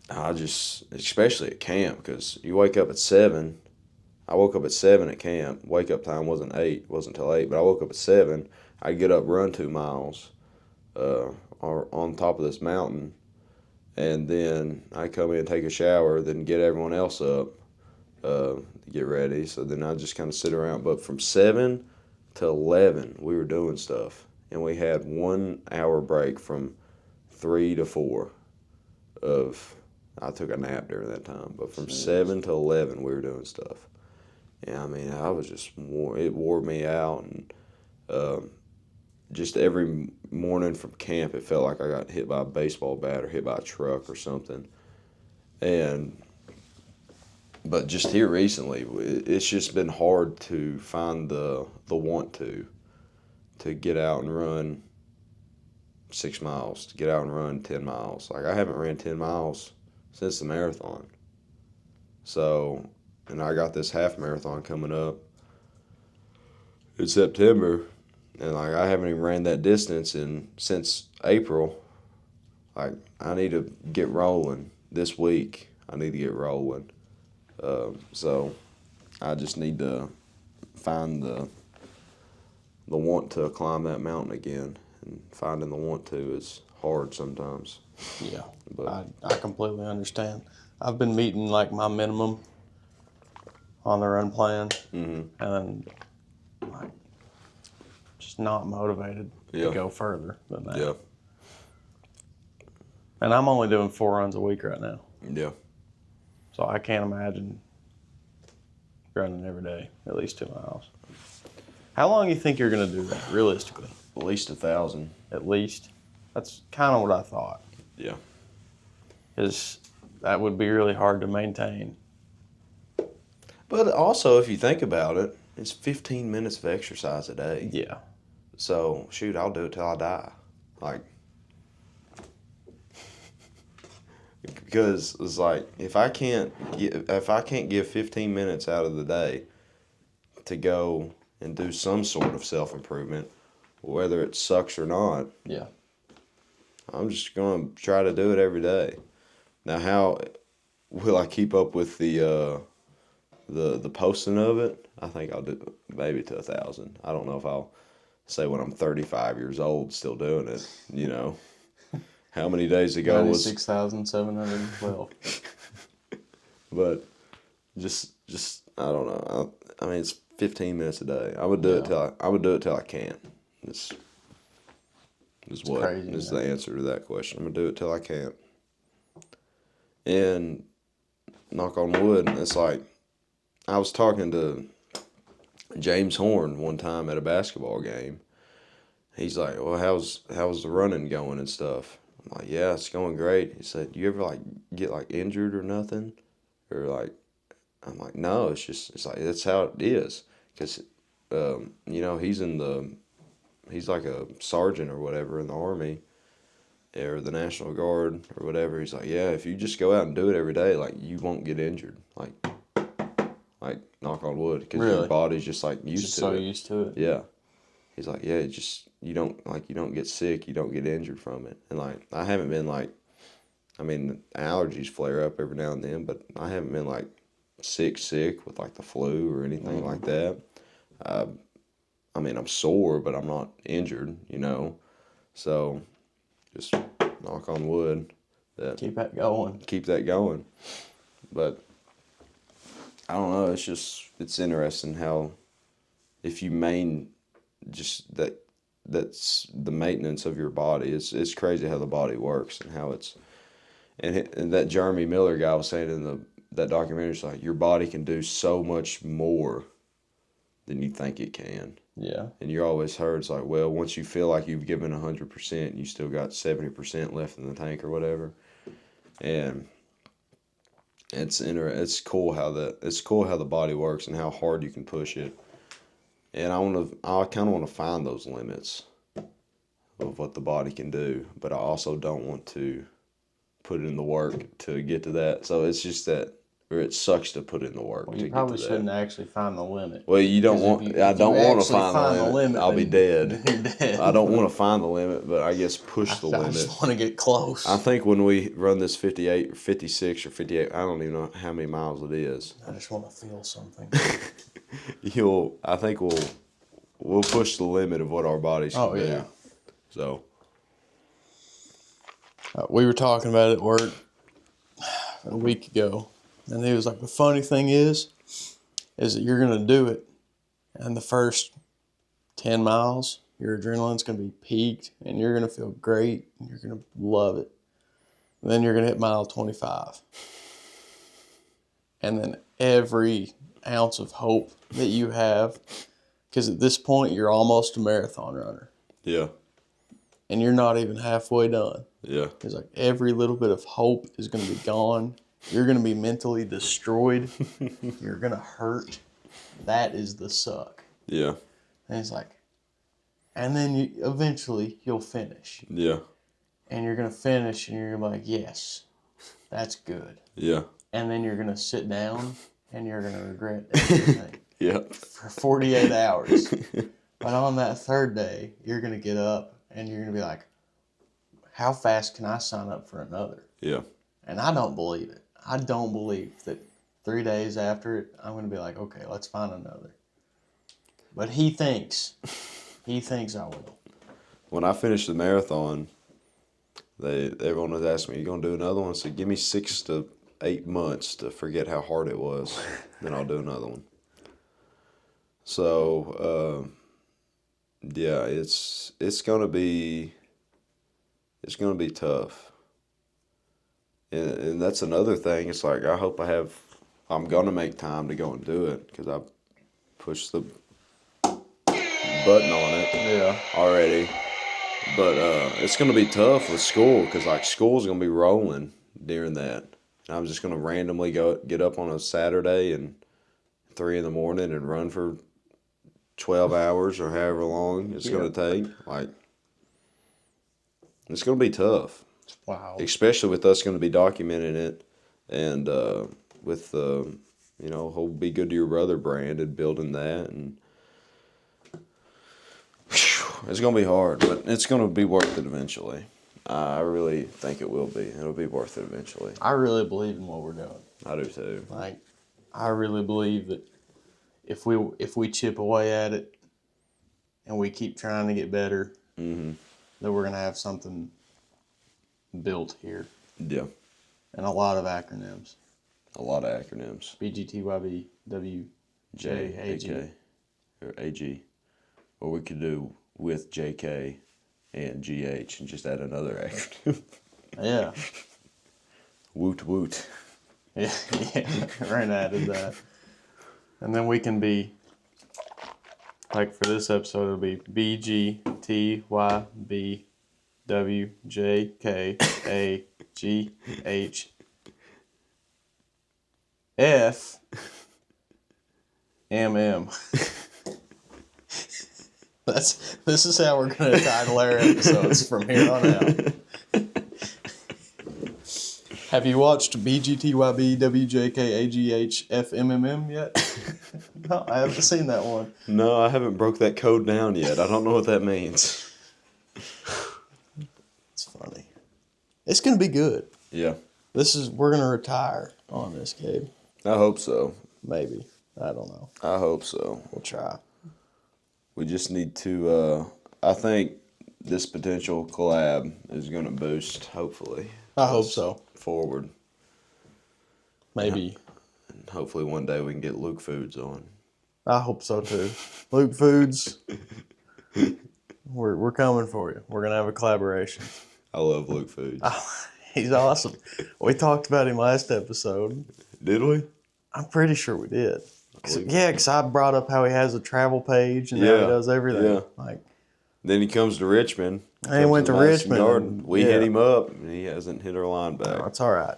especially at camp, because you wake up at 7. I woke up at 7 at camp. Wake up time wasn't till 8, but I woke up at 7. I get up, run 2 miles on top of this mountain, and then I come in, take a shower, then get everyone else up to get ready. So then I just kind of sit around. But from 7 to 11, we were doing stuff, and we had 1 hour break from 3 to 4 I took a nap during that time, but from 7 to 11, we were doing stuff. Yeah, I mean, I was it wore me out, and just every morning from camp, it felt like I got hit by a baseball bat or hit by a truck or something. But just here recently, it's just been hard to find the want to get out and run 6 miles, to get out and run 10 miles. Like, I haven't ran 10 miles since the marathon. So, and I got this half marathon coming up in September, and like I haven't even ran that distance since April. Like, I need to get rolling this week. I need to get rolling. So I just need to find the want to climb that mountain again, and finding the want to is hard sometimes. Yeah, but I completely understand. I've been meeting like my minimum on the run plan, and like just not motivated to go further than that. Yeah. And I'm only doing 4 runs a week right now. Yeah. So I can't imagine running every day, at least 2 miles. How long do you think you're going to do that, realistically? At least 1,000. At least? That's kind of what I thought. Yeah. Because that would be really hard to maintain. But also, if you think about it, it's 15 minutes of exercise a day. Yeah. So, shoot, I'll do it till I die. Like, because it's like, if I can't give 15 minutes out of the day to go and do some sort of self-improvement, whether it sucks or not, yeah, I'm just going to try to do it every day. Now, how will I keep up with the posting of it? I think I'll do maybe to 1,000. I don't know if I'll say when I'm 35 years old still doing it, you know. How many days ago was 96,712. But just I don't know. I mean, it's 15 minutes a day. I would do it till I can't. This is the answer to that question. I'm gonna do it till I can't. And knock on wood, it's like I was talking to James Horn one time at a basketball game. He's like, "Well, how's the running going and stuff?" I'm like, "Yeah, it's going great." He said, "You ever like get like injured or nothing?" Or like, I'm like, "No, it's like that's how it is." Because you know, he's like a sergeant or whatever in the Army, or the National Guard or whatever. He's like, yeah, if you just go out and do it every day, like you won't get injured. Like knock on wood, because your body's just like used to it. Used to it. Yeah. He's like, yeah, you don't get sick, you don't get injured from it. And like, I haven't been like, I mean, allergies flare up every now and then, but I haven't been like sick with like the flu or anything like that. I mean, I'm sore, but I'm not injured, you know. So just knock on wood that keep that going. But I don't know, it's interesting how if you that's the maintenance of your body. It's crazy how the body works and how it's, and that Jeremy Miller guy was saying in that documentary, it's like your body can do so much more than you think it can. Yeah. And you always heard, it's like, well, once you feel like you've given 100%, you still got 70% left in the tank or whatever. And it's cool how the body works and how hard you can push it. And I kind of want to find those limits of what the body can do, but I also don't want to put in the work to get to that. So it's just that, or it sucks to put in the work. Well, you probably shouldn't actually find the limit. Well, you don't want. I don't want to find the limit. I'll be dead. You're dead. I don't want to find the limit, but I guess push the limit. I just want to get close. I think when we run this 58 or 56 or 58, I don't even know how many miles it is. I just want to feel something. I think we'll push the limit of what our bodies can do. Yeah. So we were talking about it at work a week ago, and he was like, the funny thing is that you're going to do it, and the first 10 miles, your adrenaline's going to be peaked, and you're going to feel great, and you're going to love it. And then you're going to hit mile 25. And then every ounce of hope that you have, because at this point, you're almost a marathon runner. Yeah. And you're not even halfway done. Yeah. It's like every little bit of hope is going to be gone. You're going to be mentally destroyed. You're going to hurt. That is the suck. Yeah. And it's like, and then eventually you'll finish. Yeah. And you're going to finish and you're going to be like, yes, that's good. Yeah. And then you're going to sit down and you're going to regret everything. Yeah. For 48 hours. But on that third day, you're going to get up and you're going to be like, how fast can I sign up for another? Yeah. And I don't believe it. I don't believe that 3 days after it, I'm going to be like, okay, let's find another. But he thinks I will. When I finished the marathon, everyone was asking me, you going to do another one? I said, give me 6 to 8 months to forget how hard it was. Then I'll do another one. So, yeah, it's going to be tough. And that's another thing. It's like, I'm going to make time to go and do it because I pushed the button on it already. But it's going to be tough with school because, like, school's going to be rolling during that. And I'm just going to randomly get up on a Saturday and 3 a.m. and run for 12 hours or however long it's going to take. Like, it's going to be tough. Wow. Especially with us going to be documenting it and with the, whole Be Good to Your Brother brand and building that. And it's going to be hard, but it's going to be worth it eventually. I really think it will be. It'll be worth it eventually. I really believe in what we're doing. I do too. Like, I really believe that if we chip away at it and we keep trying to get better, that we're going to have something built here. Yeah. And a lot of acronyms. BGTYB, WJAG. Or AG. Or we could do with JK and GH and just add another acronym. Yeah. Woot woot. Yeah, right, added that. And then we can be, like for this episode, it'll be BGTYB. WJKAGH FMM. This is how we're gonna title our episodes from here on out. Have you watched BGTYB WJKAGHFMMM yet? No, I haven't seen that one. No, I haven't broke that code down yet. I don't know what that means. It's funny. It's gonna be good. Yeah. We're gonna retire on this, Gabe. I hope so. Maybe. I don't know. I hope so. We'll try. We just need to, I think this potential collab is going to boost, hopefully. I hope so. Forward. Maybe. And hopefully one day we can get Luke Foods on. I hope so too. Luke Foods. We're coming for you. We're gonna have a collaboration. I love Luke Foods. He's awesome. We talked about him last episode. Did we? I'm pretty sure we did. Because I brought up how he has a travel page and how he does everything. Yeah. Like, then he comes to Richmond. He went to Richmond. We hit him up, and he hasn't hit our line back. No, it's all right.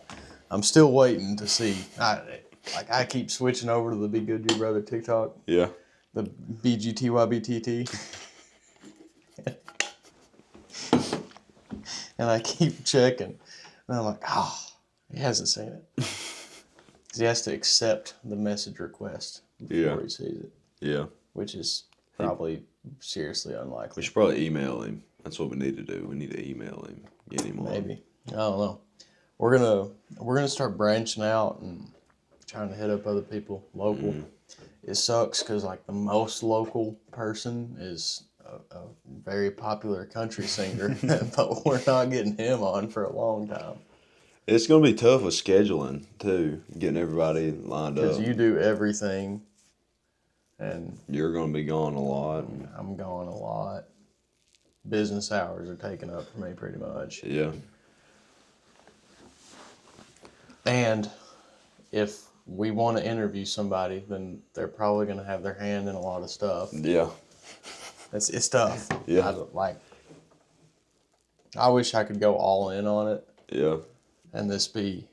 I'm still waiting to see. I keep switching over to the Be Good to Your Brother TikTok. Yeah. The BGTYBTT. And I keep checking. And I'm like, he hasn't seen it. Because he has to accept the message request before he sees it. Yeah. Which is probably seriously unlikely. We should probably email him. That's what we need to do. We need to email him. Get him on. Maybe. I don't know. We're gonna start branching out and trying to hit up other people local. Mm-hmm. It sucks because like the most local person is a very popular country singer, but we're not getting him on for a long time. It's gonna be tough with scheduling too, getting everybody lined up. Because you do everything, and you're gonna be gone a lot. I'm gone a lot. Business hours are taken up for me pretty much. Yeah. And if we want to interview somebody, then they're probably going to have their hand in a lot of stuff. Yeah. It's tough. Yeah. I wish I could go all in on it. Yeah. And this be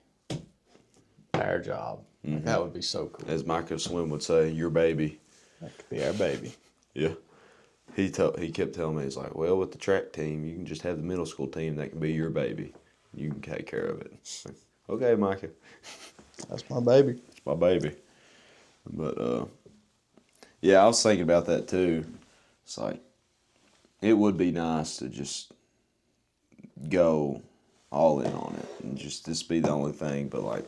our job. Mm-hmm. Like, that would be so cool. As Michael Swim would say, your baby. That could be our baby. Yeah. He kept telling me, he's like, well, with the track team, you can just have the middle school team that can be your baby. You can take care of it. Like, okay, Micah. That's my baby. It's my baby. But, yeah, I was thinking about that too. It's like, it would be nice to just go all in on it and just this be the only thing. But, like,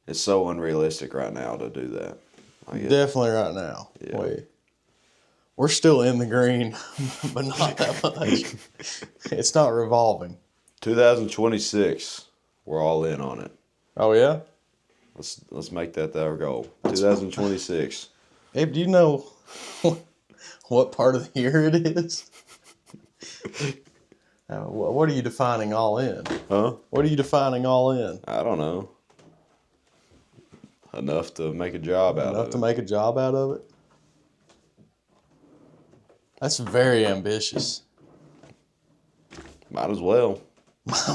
it's so unrealistic right now to do that. Like definitely right now. Yeah. We're still in the green, but not that much. It's not revolving. 2026, we're all in on it. Oh yeah? Let's make that our goal. 2026. Gabe, do you know what part of the year it is? What are you defining all in? Huh? What are you defining all in? I don't know. Enough to make a job out of it. Enough to make a job out of it? That's very ambitious. Might as well.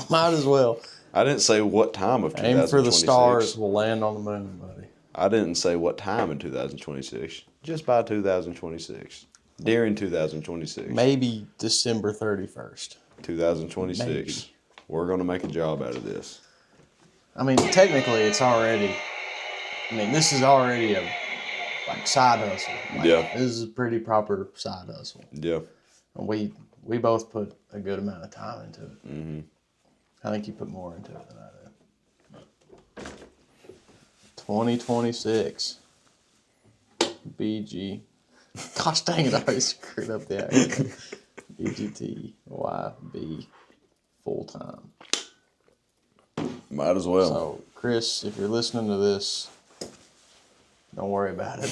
Might as well. I didn't say what time of 2026. Aim for the stars, we'll land on the moon, buddy. I didn't say what time in 2026. Just by 2026. During 2026. Maybe December 31st. 2026. Maybe. We're going to make a job out of this. I mean, technically, it's already... this is already a side hustle. This is a pretty proper side hustle. Yeah. And we both put a good amount of time into it. Mm-hmm. I think you put more into it than I did. 2026. BG. Gosh dang it, I already screwed up the acronym. BGTYB full time. Might as well. So, Chris, if you're listening to this, don't worry about it.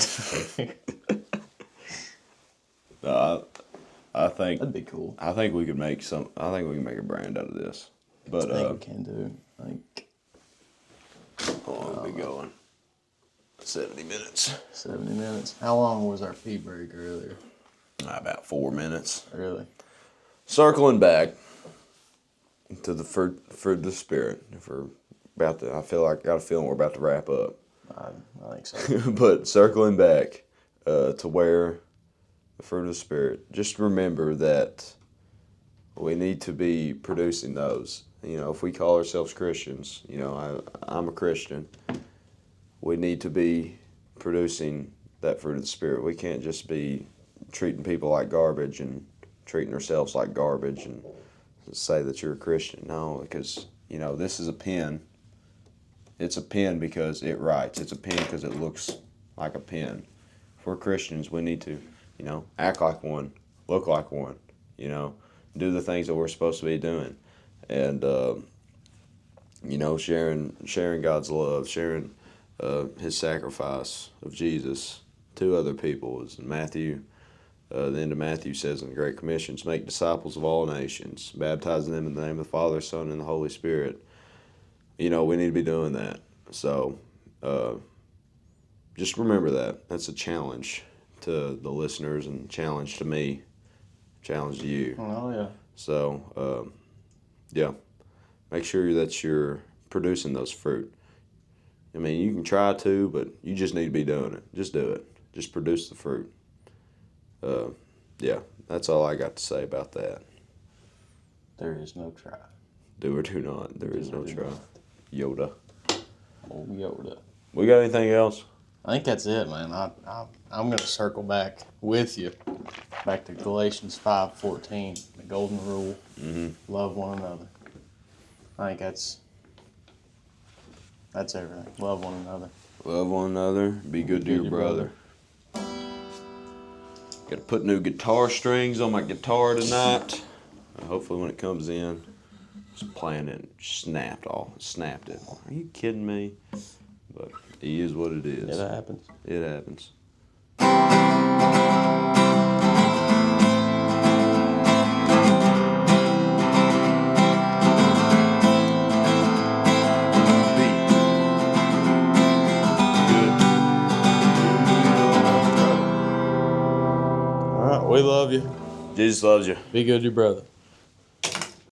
I think that'd be cool. I think we could make I think we can make a brand out of this. But I think we can do. How long are we going? 70 minutes. 70 minutes. How long was our pee break earlier? About 4 minutes. Really? Circling back to the fruit of the spirit. If we're about to, I got a feeling we're about to wrap up. I think so. But circling back to where the fruit of the spirit, just remember that we need to be producing those. if we call ourselves Christians, I'm a Christian, we need to be producing that fruit of the Spirit. We can't just be treating people like garbage and treating ourselves like garbage and say that you're a Christian. No, because, this is a pen. It's a pen because it writes. It's a pen because it looks like a pen. If we're Christians, we need to, act like one, look like one, do the things that we're supposed to be doing. And, sharing God's love, sharing his sacrifice of Jesus to other people. As Matthew, the end of Matthew says in the Great Commission, make disciples of all nations, baptizing them in the name of the Father, Son, and the Holy Spirit. We need to be doing that. So just remember that. That's a challenge to the listeners and challenge to me, challenge to you. Oh, yeah. So, make sure that you're producing those fruit. I mean, you can try to, but you just need to be doing it. Just do it. Just produce the fruit. That's all I got to say about that. There is no try. Do or do not. There is no try. Yoda. Oh, Yoda. We got anything else? I think that's it, man. I'm going to circle back with you, back to Galatians 5:14, the golden rule, love one another. I think that's everything. Love one another. Love one another. Be good to your brother. Got to put new guitar strings on my guitar tonight. Hopefully when it comes in, just playing it, snapped it. Are you kidding me? But it is what it is. It happens. It happens. All right, we love you. Jesus loves you. Be good to your brother.